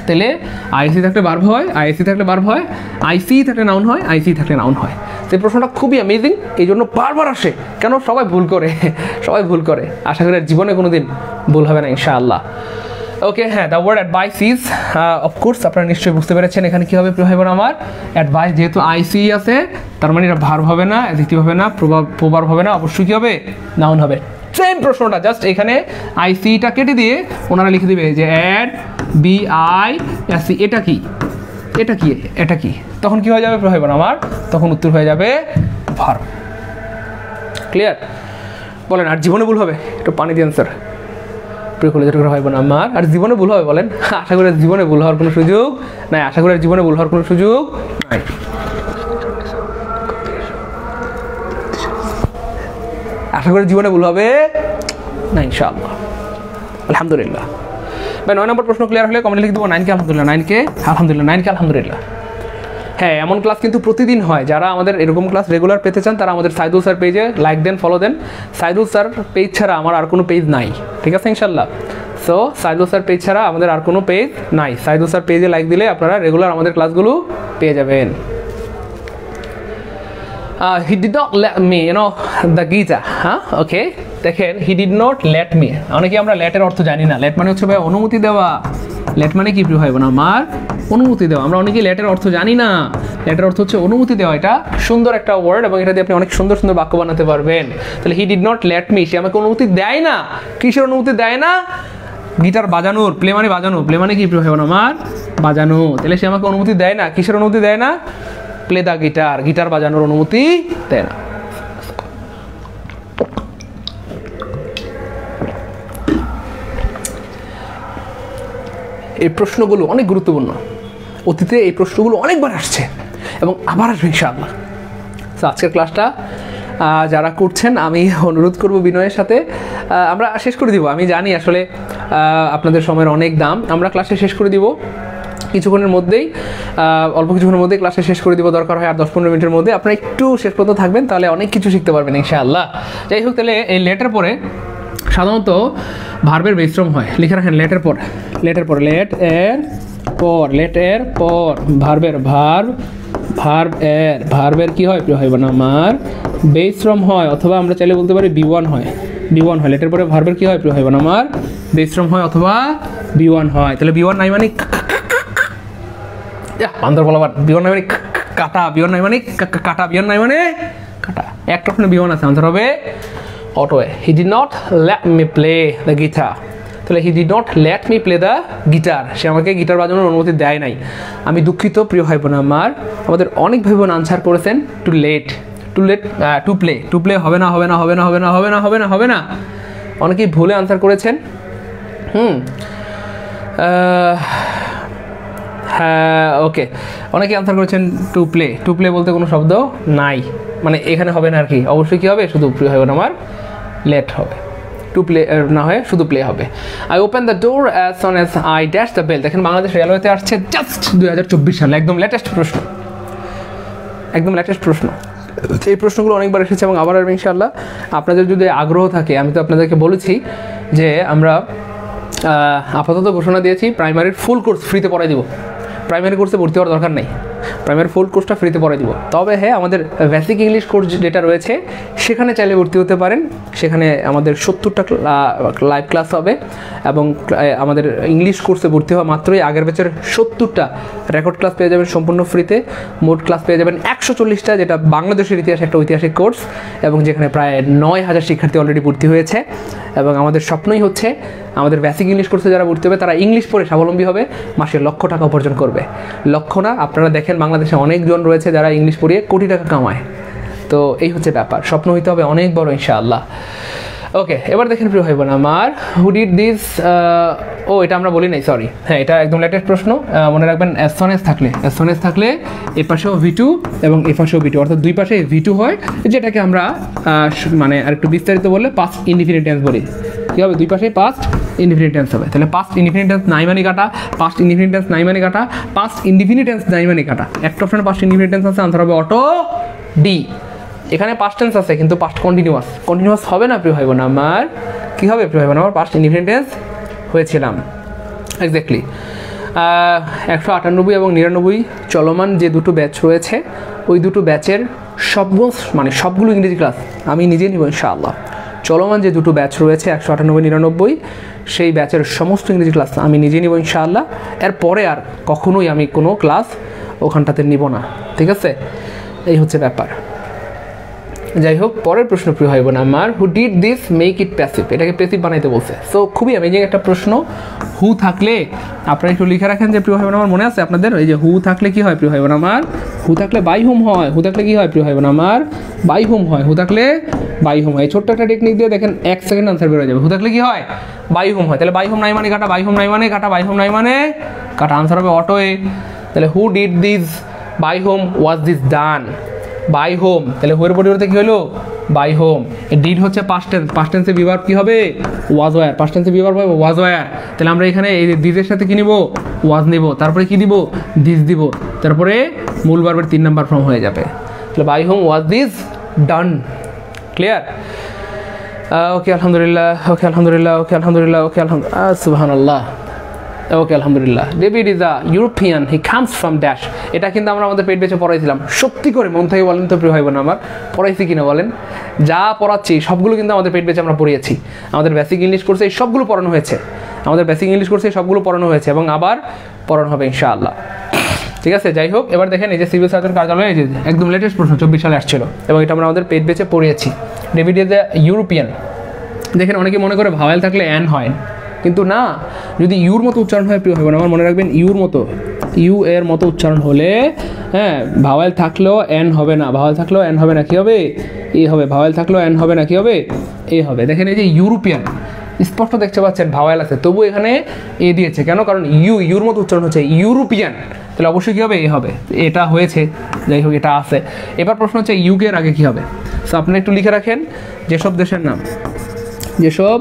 তাহলে আইসি থাকলে ভার্ব হয়, আইসি থাকলে নাউন হয়, আইসি থাকলে নাউন হয়। সেই প্রশ্নটা খুবই অ্যামেজিং, এই জন্য বারবার আসে। কেন? সবাই ভুল করে। আশা করি জীবনে কোনোদিন ভুল হবে না ইনশাআল্লাহ। ওকে, হ্যাঁ, the word advice is, of course আপনারা নিশ্চয়ই বুঝতে পেরেছেন এখানে কি হবে প্রিয় ভাই বোন আমার। অ্যাডভাইস যেহেতু আইসি আছে, তার মানে এটা ভার্ব হবে না, অ্যাডজেক্টিভ হবে না, প্রভাব হবে না, অবশ্যই কি হবে? নাউন হবে। সেম প্রশ্নটা, জাস্ট এখানে আইসিটা কেটে দিয়ে ওনারা লিখে দিবে যে BISE। এটা কি? তখন কি হয়ে যাবে প্রিয় ভাই বোন আমার? তখন উত্তর হয়ে যাবে ভার্ব। ক্লিয়ার? বলেন আর জীবনে ভুল হবে? একটু পানি দিন স্যার। প্রিয় কলেজ ছাত্র ভাই বোন আমার, আর জীবনে ভুল হবে বলেন? আশা করি জীবনে ভুল হওয়ার কোনো সুযোগ নাই। আশা করি জীবনে ভুল হওয়ার কোনো সুযোগ নাই। আশা করি জীবনে ভুল হবে না ইনশাআল্লাহ। আলহামদুলিল্লাহ। ভাই 9 নম্বর প্রশ্ন ক্লিয়ার হলে কমেন্টে লিখে দেবো 9 কে আলহামদুলিল্লাহ, 9 কে আলহামদুলিল্লাহ, 9 কে আলহামদুলিল্লাহ। হ্যাঁ, এমন ক্লাস কিন্তু প্রতিদিন হয়। যারা আমাদের এরকম ক্লাস রেগুলার পেতে চান তারা আমাদের সাইদুল স্যার পেজে লাইক দেন, ফলো দেন। সাইদুল স্যার পেজ ছাড়া আমার আর কোনো পেজ নাই, ঠিক আছে ইনশাল্লাহ। সো সাইদুল স্যার পেজ ছাড়া আমাদের আর কোনো পেজ নাই। সাইদুল স্যার পেজে লাইক দিলে আপনারা রেগুলার আমাদের ক্লাসগুলো পেয়ে যাবেন। He did not let me, the Gita. Okay, দেখেন he did not let me। অনেকে আমরা লেটের অর্থ জানি না। লেট মানে হচ্ছে ভাই অনুমতি দেওয়া। লেট মানে কি প্রিয় ভাই বোন আমার? অনুমতি দেওয়া। আমরা অনেকেই লেটের অর্থ জানি না। লেটের অর্থ হচ্ছে অনুমতি দেওয়া। এটা সুন্দর একটা ওয়ার্ড এবং এটা দিয়ে আপনি অনেক সুন্দর সুন্দর বাক্য বানাতে পারবেন। তাহলে he did not let me, সে আমাকে অনুমতি দেয় না। কিসের অনুমতি দেয় না? গিটার বাজানোর। প্লে মানে বাজানো। প্লে মানে কি প্রিয় ভাই বোন আমার? বাজানো। তাহলে সে আমাকে অনুমতি দেয় না। কিসের অনুমতি দেয় না? প্লে দ্য গিটার, গিটার বাজানোর অনুমতি দেয় না। এই প্রশ্নগুলো অনেক গুরুত্বপূর্ণ। অতীতে এই প্রশ্নগুলো অনেকবার আসছে এবং আবার আসবে ইনশাআল্লাহ। তো আজকের ক্লাসটা যারা করছেন আমি অনুরোধ করব বিনয়ের সাথে, আমরা শেষ করে দিব। আমি জানি আসলে আপনাদের সময়ের অনেক দাম। আমরা ক্লাসে শেষ করে দিব কিছুক্ষণের মধ্যেই, অল্প কিছুক্ষণের মধ্যেই ক্লাসে শেষ করে দিব। দরকার হয় আর 10-15 মিনিটের মধ্যে। আপনারা একটু শেষ পর্যন্ত থাকবেন, তাহলে অনেক কিছু শিখতে পারবেন ইনশাআল্লাহ। যাই হোক, তাহলে এই লেটের পরে সাধারণত ভার্বের বিশ্রম হয়। লিখে রাখেন লেটের পর, লেটের পর, লেট এর পর, লেট এর পর ভার্বের ভার্বের কি হয় প্রিয় ভাই বোন আমার? বিশ্রম হয়, অথবা আমরা চাইলে বলতে পারি B1 হয়। B1 হয়। লেটের পরে ভার্বের কি হয় প্রিয় ভাই বোন আমার? বিশ্রম হয় অথবা B1 হয়। তাহলে B1 নাই মানে বান্দর বলা, B1 নাই মানে কাটা, B1 নাই মানে কাটা, B1 নাই মানে কাটা। একটা অপশনে B1 আছে, আনসার হবে অটোয়ে। He did not let me play the guitar। তাহলে he did not let me play the guitar, সে আমাকে গিটার বাজানোর অনুমতি দেয় নাই। আমি দুঃখিত প্রিয় ভাই বোন আমার। আমাদের অনেক ভাই বোন আনসার করেছেন টু লেট, টু প্লে হবে না, হবে না, হবে না, হবে না, হবে না, হবে না, হবে না। অনেকেই ভুলে আনসার করেছেন। হ্যাঁ, ওকে, অনেকে আনসার করেছেন টু প্লে বলতে কোনো শব্দ নাই, মানে এখানে হবে না আর কি। অবশ্যই কি হবে? শুধু প্লে হবে না আমার, লেট হবে। টু প্লে না হয়ে শুধু প্লে হবে। I open the door as soon as I dash the bell. দেখেন বাংলাদেশ রেলওয়েতে আসছে জাস্ট 2024 সালে, একদম লেটেস্ট প্রশ্ন, একদম লেটেস্ট প্রশ্ন। এই প্রশ্নগুলো অনেকবার এসেছে এবং আবার আসবে ইনশাআল্লাহ। আপনাদের যদি আগ্রহ থাকে, আমি তো আপনাদেরকে বলেছি যে আমরা আপাতত ঘোষণা দিয়েছি প্রাইমারির ফুল কোর্স ফ্রিতে পড়াই দিব। প্রাইমারি কোর্সে ভর্তি হওয়ার দরকার নেই, প্রাইমারি ফুল কোর্সটা ফ্রিতে পড়াই দিব। তবে হ্যাঁ, আমাদের বেসিক ইংলিশ কোর্স যেটা রয়েছে সেখানে চাইলে ভর্তি হতে পারেন। সেখানে আমাদের 70টা লাইভ ক্লাস হবে এবং আমাদের ইংলিশ কোর্সে ভর্তি হওয়া মাত্রই আগের ব্যাচের 70টা রেকর্ড ক্লাস পেয়ে যাবেন সম্পূর্ণ ফ্রিতে। মোট ক্লাস পেয়ে যাবেন 140টা, যেটা বাংলাদেশের ইতিহাসে একটা ঐতিহাসিক কোর্স এবং যেখানে প্রায় 9000 শিক্ষার্থী অলরেডি ভর্তি হয়েছে। এবং আমাদের স্বপ্নই হচ্ছে আমাদের বেসিক ইংলিশ কোর্সে যারা ভর্তি হবে তারা ইংলিশ পড়ে স্বাবলম্বী হবে, মাসে লক্ষ টাকা উপার্জন করবে। লক্ষ না, আপনারা দেখেন বাংলাদেশে অনেকজন রয়েছে যারা ইংলিশ পড়িয়ে কোটি টাকা কামায়। তো এই হচ্ছে ব্যাপার, স্বপ্ন হইতে হবে অনেক বড় ইনশাআল্লাহ। ওকে, এবার দেখেন প্রিয় ভাই বোন আমার, হু ডিড দিস, এটা আমরা বলি নাই, সরি। হ্যাঁ, এটা একদম লেটেস্ট প্রশ্ন। মনে রাখবেন অ্যাজ সন এজ থাকলে এ পাশেও V2 এবং এ পাশেও V2, অর্থাৎ দুই পাশে V2 হয়, যেটাকে আমরা মানে আর একটু বিস্তারিত বললে পাস্ট ইনডিফিনিট টেন্স বলি। কী হবে? দুই পাশে পাস্ট ইনডিফিনিট টেন্স হবে। তাহলে পাস্ট ইনডিফিনিট টেন্স নাই মানে কাটা, পাস্ট ইনডিফিনিট টেন্স নাই মানে কাটা, পাস্ট ইনডিফিনিট টেন্স নাই মানে কাটা। একটা অপশনে পাস্ট ইনডিফিনিট টেন্স আছে, আনসার হবে অটো ডি। এখানে পাস্ট টেন্স আছে কিন্তু পাস্ট কন্টিনিউয়াস হবে না প্রিয় ভাই বোন আমার। কী হবে প্রিয় ভাই বোন আমার? পাস্ট ইনডিফিনিট টেন্স হয়েছিলাম। এক্স্যাক্টলি 198 এবং 99 চলমান যে দুটো ব্যাচ রয়েছে, ওই দুটো ব্যাচের সবগুলো ইংরেজি ক্লাস আমি নিজে নিব ইনশাআল্লাহ। চলমান যে দুটো ব্যাচ রয়েছে 198, 99, সেই ব্যাচের সমস্ত ইংরেজি ক্লাস আমি নিজে নিব ইনশাআল্লাহ। এরপরে আর কখনোই আমি কোনো ক্লাস ওখানটাতে নিব না, ঠিক আছে? এই হচ্ছে ব্যাপার। যাই হোক, পরের প্রশ্ন প্রিয় ভাই বোন আমার, হু did this make it passive, এটাকে প্যাসিভ বানাইতে বলছে। সো খুবই অ্যামেজিং একটা প্রশ্ন। হু থাকলে আপনারা একটু লিখে রাখেন যে প্রিয় ভাই বোন আমার, মনে আছে আপনাদের এই যে হু থাকলে কি হয় প্রিয় ভাই বোন আমার, হু থাকলে বাই হুম হয়, হু থাকলে কি হয় প্রিয় ভাই বোন আমার, বাই হুম হয়, হু থাকলে বাই হুম হয়। ছোট্ট একটা টেকনিক দিয়ে দেখেন 1 সেকেন্ড আনসার বের হয়ে যাবে। হু থাকলে কি হয়, বাই হুম হয়। তাহলে বাই হুম নাই মানে কাটা, বাই হুম নাই মানে কাটা, বাই হুম নাই মানে কাটা, আনসার হবে অটোয়ে। তাহলে who did this by whom was this done, by whom, তাহলে হুয়ের পরিবর্তে কি হলো, বাই হোম। ডিড হচ্ছে পাস্ট টেন্স, পাস্ট টেন্সে বিভার কি হবে, ওয়াজ ওয়ার, পাস্ট টেন্সে বিভার হবে ওয়াজ ওয়ার। তাহলে আমরা এখানে এই দিসের সাথে কি নিব, ওয়াজ নিব, তারপরে কি দিব, দিস দিব, তারপরে মূল ভার্বের 3 নাম্বার ফর্ম হয়ে যাবে। তাহলে by whom was this done. Clear? Okay আলহামদুলিল্লাহ, ওকে আলহামদুলিল্লাহ, ওকে আলহামদুলিল্লাহ, ওকে আলহামদুলিল্লাহ, সুবহানাল্লাহ। ওকে আলহামদুলিল্লাহ। David is a European, he comes from dash. এটা কিন্তু আমরা আমাদের পেট বেঁচে পড়াইছিলাম। সত্যি করে মন থেকে বলেন তো প্রিয় ভাই বোন আমার, পড়াইছি কিনা বলেন? যা পড়াচ্ছি সবগুলো কিন্তু আমাদের পেট বেঁচে আমরা পড়িয়েছি। আমাদের বেসিক ইংলিশ কোর্সে এই সবগুলো পড়ানো হয়েছে, আমাদের বেসিক ইংলিশ কোর্সে সবগুলো পড়ানো হয়েছে এবং আবার পড়ানো হবে ইনশাআল্লাহ। ঠিক আছে, যাই হোক, এবার দেখেন এই যে সিভিল সার্জন কার্যালয়ে এই যে একদম লেটেস্ট প্রশ্ন 24 সালে আসছিল এবং এটা আমরা আমাদের পেট বেঁচে পড়িয়েছি। David is a European. দেখেন অনেকে মনে করে ভাওয়েল থাকলে অ্যান হয়, কিন্তু না, যদি ইউর মতো উচ্চারণ হয় প্রিয় ভাই আমার মনে রাখবেন, ইউর মতো, ইউ এর মতো উচ্চারণ হলে, হ্যাঁ, ভাওয়েল থাকলেও এন হবে না, ভাওয়েল থাকলেও এন হবে না, কি হবে, এ হবে, ভাওয়েল থাকলেও এন হবে না, কি হবে, এ হবে। দেখেন এই যে ইউরোপিয়ান, স্পষ্ট দেখতে পাচ্ছেন ভাওয়েল আছে, তবু এখানে এ দিয়েছে কেন, কারণ ইউর মতো উচ্চারণ হচ্ছে ইউরোপিয়ান, তাহলে অবশ্যই কী হবে, এ হবে। এটা হয়েছে, যাই হোক এটা আছে। এবার প্রশ্ন হচ্ছে ইউকে এর আগে কী হবে। সো আপনি একটু লিখে রাখেন যেসব দেশের নাম, যেসব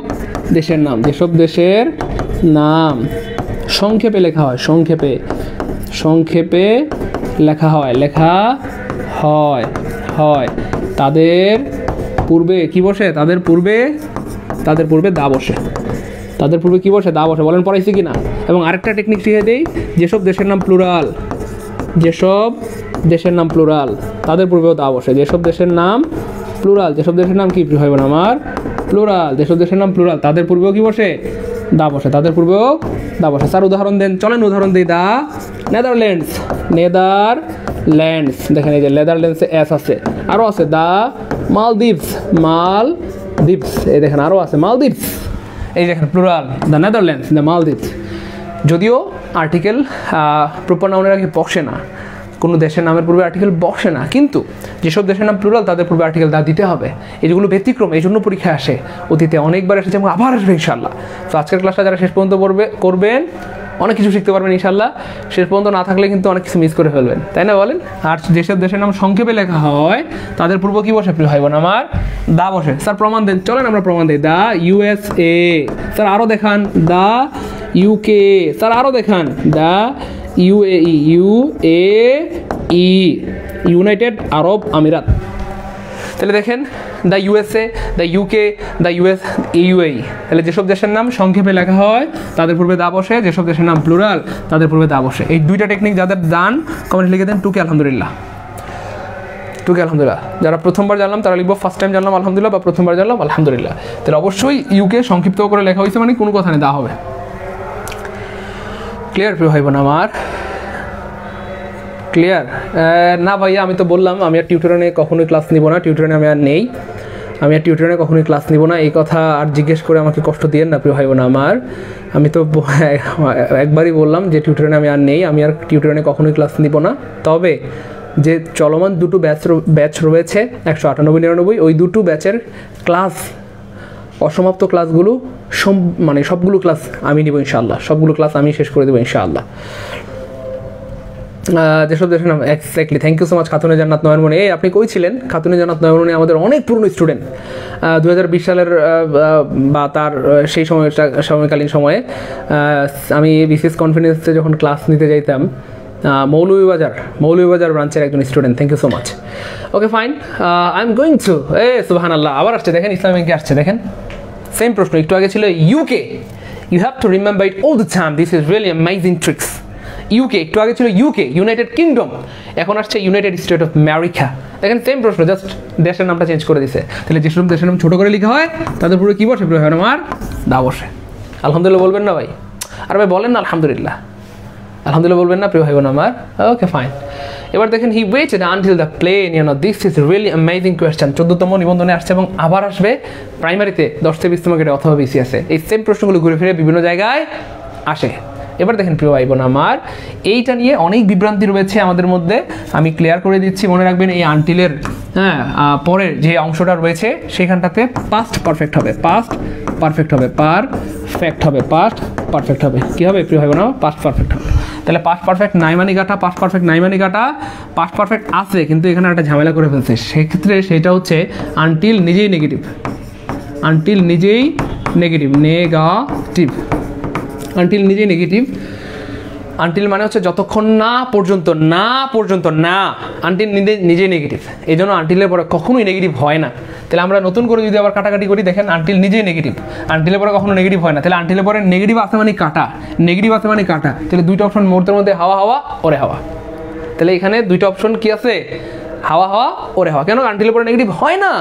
দেশের নাম, যেসব দেশের নাম সংক্ষেপে লেখা হয়, সংক্ষেপে, সংক্ষেপে লেখা হয়, লেখা হয়, হয়, তাদের পূর্বে কি বসে, তাদের পূর্বে, তাদের পূর্বে দা বসে, তাদের পূর্বে কি বসে, দা বসে। বলেন পড়াইছি কি না? এবং আরেকটা টেকনিক শিখে দেই, যেসব দেশের নাম প্লুরাল, যেসব দেশের নাম প্লুরাল তাদের পূর্বেও দা বসে। যেসব দেশের নাম প্লুরাল, যেসব দেশের নাম কি হয় না আমার, প্লুরাল, যেসব দেশের নাম প্লুরাল তাদের পূর্বেও কি বসে, দা বসে, তাদের পূর্বেও দা বসে। স্যার উদাহরণ দেন, চলেন উদাহরণ দিই। দা নেদারল্যান্ডস, নেদারল্যান্ডস, দেখেন এই যে নেদারল্যান্ডসে এস আছে, আরও আছে দা মালদ্বীপস, মালদ্বীপস, এই দেখেন আরও আছে মালদ্বীপস, এই দেখেন plural, the Netherlands, the Maldives. যদিও আর্টিকেল প্রপার নাউনের আগে বসে না, কোনো দেশের নামের পূর্বে আর্টিকেল বসে না, কিন্তু যেসব দেশের নাম প্লুরাল তাদের পূর্বে আর্টিকেল দা দিতে হবে। এইগুলো ব্যতিক্রম, এই জন্য পরীক্ষায় আসে, অতীতে অনেকবার এসেছে এবং আবার আসবে ইনশাল্লাহ। তো আজকের ক্লাসটা যারা শেষ পর্যন্ত করবেন অনেক কিছু শিখতে পারবেন ইনশাল্লাহ। শেষ পর্যন্ত না থাকলে কিন্তু অনেক কিছু মিস করে ফেলবেন, তাই না বলেন? আর যেসব দেশের নাম সংক্ষেপে লেখা হয় তাদের পূর্ব কি বসে প্রিয় ভাই বোন আমার, দা বসে। স্যার প্রমাণ দেন, চলেন আমরা প্রমাণ দিই। দা ইউএসএ, স্যার আরও দেখান। দা ইউকে, স্যার আরও দেখান। দা UAE, UAE, ইউনাইটেড আরব আমিরাত। তাহলে দেখেন the USA, the UK, the US, UAE। তাহলে যেসব দেশের নাম সংক্ষেপে লেখা হয় তাদের পূর্বে দা বসে, যেসব দেশের নাম প্লুরাল তাদের পূর্বে দা বসে। এই দুইটা টেকনিক যাদের জান কমেন্ট লিখে দেন টুকে আলহামদুলিল্লাহ, টুকে আলহামদুলিল্লাহ। যারা প্রথমবার জানলাম তারা লিখবো ফার্স্ট টাইম জানলাম আলহামদুলিল্লাহ, বা প্রথমবার জানলাম আলহামদুলিল্লাহ। তাহলে অবশ্যই ইউকে সংক্ষিপ্ত করে লেখা হয়েছে মানে কোনো কথা নেই, দা হবে। ক্লিয়ার প্রিয় ভাই বোন আমার, ক্লিয়ার? না ভাইয়া, আমি তো বললাম আমি আর টিউটোরিয়ালে কখনোই ক্লাস নিব না, টিউটোরিয়ালে আমি আর নেই, আমি আর টিউটোরিয়ালে কখনোই ক্লাস নিব না। এই কথা আর জিজ্ঞেস করে আমাকে কষ্ট দিয়েন না প্রিয় ভাই বোন আমার। আমি তো একবারই বললাম যে টিউটোরিয়ালে আমি আর নেই, আমি আর টিউটোরিয়ালে কখনোই ক্লাস নিব না। তবে যে চলমান দুটো ব্যাচ রয়েছে 198-99, ওই দুটো ব্যাচের ক্লাস, অসমাপ্ত ক্লাসগুলো মানে সবগুলো ক্লাস আমি নিব ইনশাআল্লাহ, সবগুলো ক্লাস আমি শেষ করে দেবো ইনশাআল্লাহ। যেসব দেশের নাম, exactly, thank you so much Khatune Jannat নয়নমণি। এই আপনি কই ছিলেন? খাতুনে জান্নাত নয়নমণি আমাদের অনেক পুরনো স্টুডেন্ট, 2020 সালের বা তার সেই সময়কালীন সময়ে আমি বিসিএস কনফারেন্সে যখন ক্লাস নিতে যাইতাম, মৌলভীবাজার ব্রাঞ্চের একজন student. Thank you so much. Okay fine, I am going to, সুবহানাল্লাহ, আবার আসছে দেখেন, ইসলাম ব্যাংকে আসছে দেখেন, সেম প্রশ্ন। একটু আগে ছিল UK, you have to remember it all the time, this is really amazing tricks. UK, একটু আগে ছিল ইউকে, ইউনাইটেড কিংডম, এখন আসছে ইউনাইটেড স্টেট অফ আমেরিকা। দেখেন সেম প্রশ্ন, জাস্ট দেশের নামটা চেঞ্জ করে দিছে। তাহলে যেসব দেশের নাম ছোট করে লেখা হয় তাদের পুরো কি বসে প্রিয় ভাই আমার, দা বসে। আলহামদুলিল্লাহ বলবেন না ভাই? আর ভাই বলেন না আলহামদুলিল্লাহ, আলহামদুলিল্লাহ বলবেন না প্রিয় ভাই বোন আমার? Okay fine. এবার দেখেন he waited until the plane, this is really amazing question. 14তম নিবন্ধনে আসছে এবং আবার আসবে প্রাইমারিতে 10 থেকে 20তম গ্রেডে অথবা বিসিএসে। এই সেম প্রশ্নগুলো ঘুরে ফিরে বিভিন্ন জায়গায় আসে। এবার দেখেন প্রিয় ভাই বোন আমার, এইটা নিয়ে অনেক বিভ্রান্তি রয়েছে আমাদের মধ্যে, আমি ক্লিয়ার করে দিচ্ছি। মনে রাখবেন এই আনটিলের পরের যে অংশটা রয়েছে সেখানটাতে পাস্ট পারফেক্ট হবে, পাস্ট পারফেক্ট হবে, পারফেক্ট হবে, পাস্ট পারফেক্ট হবে। কী হবে প্রিয় ভাই বোন? পাস্ট পারফেক্ট হবে। তাহলে পাস্ট পারফেক্ট নাই মানে কাটা, পাস্ট পারফেক্ট নাই মানে কাটা, পাস্ট পারফেক্ট আছে কিন্তু এখানে একটা ঝামেলা করে ফেলছে। সেক্ষেত্রে সেটা হচ্ছে আনটিল নিজেই নেগেটিভ, আনটিল নিজেই নেগেটিভ, নেগেটিভ, আনটিল নিজেই নেগেটিভ। আনটিল মানে হচ্ছে যতক্ষণ না পর্যন্ত, না পর্যন্ত না, আনটিল নিজেই নেগেটিভ। এই জন্য আনটিলের পরে কখনোই নেগেটিভ হয় না। তাহলে আমরা নতুন করে যদি আবার কাটাকাটি করি, দেখেন আনটিল নিজেই নেগেটিভ, আনটিলের পরে কখনো নেগেটিভ হয় না। তাহলে আনটিলের পরে নেগেটিভ আছে মানে কাটা, নেগেটিভ আছে মানে কাটা। তাহলে দুইটা অপশন মুহূর্তের মধ্যে হাওয়া হাওয়া ওরে হাওয়া। তাহলে এখানে দুইটা অপশন কি আছে? হাওয়া হাওয়া ওরে হাওয়া। কেন? আনটিলের পরে নেগেটিভ হয় না।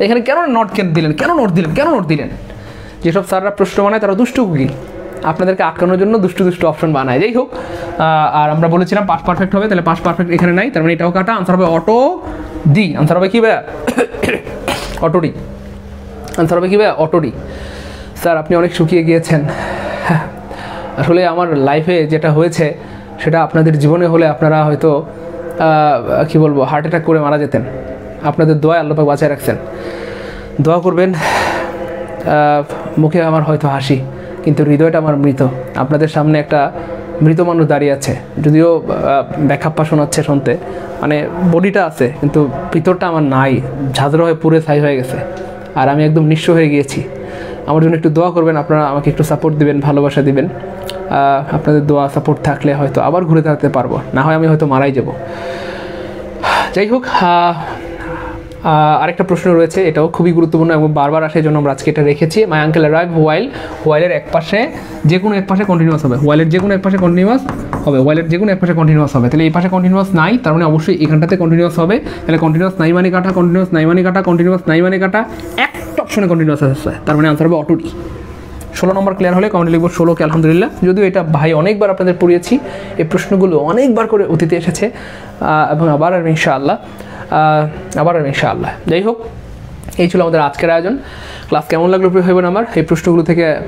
এখানে কেন নট দিলেন? কেন নোট দিলেন? কেন নোট দিলেন? যেসব স্যাররা প্রশ্ন বানায় তারা দুষ্টু কুকিল, আপনাদেরকে আটকানোর জন্য দুষ্টু দুষ্টু অপশন বানায়। যাই হোক, আর আমরা বলেছিলাম পাস্ট পারফেক্ট হবে, তাহলে পাস্ট পারফেক্ট এখানে নাই, তার মানে এটাও কাটা। আনসার হবে অটো ডি। আনসার হবে কি ভাইয়া? Auto D. আনসার হবে কি ভাইয়া? Auto D. স্যার আপনি অনেক শুকিয়ে গিয়েছেন। আসলে আমার লাইফে যেটা হয়েছে সেটা আপনাদের জীবনে হলে আপনারা হয়তো কি বলবো, হার্ট অ্যাটাক করে মারা যেতেন। আপনাদের দোয়ায় আল্লাহ পাক বাঁচায় রাখছেন। দোয়া করবেন। মুখে আমার হয়তো হাসি, কিন্তু হৃদয়টা আমার মৃত। আপনাদের সামনে একটা মৃত মানুষ দাঁড়িয়ে আছে, যদিও ব্যাখ্যাপ্পা শোনাচ্ছে শুনতে, মানে বডিটা আছে কিন্তু ভিতরটা আমার নাই, ঝাঁঝরা হয়ে পুরে ছাই হয়ে গেছে, আর আমি একদম নিঃস্ব হয়ে গিয়েছি। আমার জন্য একটু দোয়া করবেন, আপনারা আমাকে একটু সাপোর্ট দিবেন, ভালোবাসা দিবেন। আপনাদের দোয়া সাপোর্ট থাকলে হয়তো আবার ঘুরে দাঁড়াতে পারবো, না হয় আমি হয়তো মারাই যাব। যাই হোক, আরেকটা প্রশ্ন রয়েছে, এটাও খুবই গুরুত্বপূর্ণ এবং বারবার আসে, জন্য আমরা আজকে এটা রেখেছি। মাই আঙ্কেল অ্যারাইভ হোয়াইল, হোয়াইলের এক পাশে যে কোনো এক পাশে কন্টিনিউয়াস হবে, হোয়াইলের যে কোনো এক পাশে কন্টিনিউয়াস হবে, হোয়াইলের যে কোনো এক পাশে কন্টিনিউয়াস হবে। তাহলে এই পাশে কন্টিনিউয়াস নাই, তার মানে অবশ্যই এখানটাতে কন্টিনিউয়াস হবে। তাহলে কন্টিনিউয়াস নাই মানে কাটা, কন্টিনিউয়াস নাই মানে কাটা, কন্টিনিউয়াস নাই মানে কাটা, একটা অপশনে কন্টিনিউয়াস আসছে, তার মানে আনসার হবে অটো ডি। 16 নম্বর ক্লিয়ার হলে কমেন্টে লিখবো 16 কে আলহামদুলিল্লাহ। যদিও এটা ভাই অনেকবার আপনাদের পড়িয়েছি, এই প্রশ্নগুলো অনেকবার করে অতীতে এসেছে এবং আবার ইনশাআল্লাহ, আবার ইনশাআল্লাহ। যাই হোক, এই ছিল আমাদের আজকের আয়োজন। ক্লাস কেমন লাগলো ভাই বোন আমার? এই প্রশ্নগুলো থেকে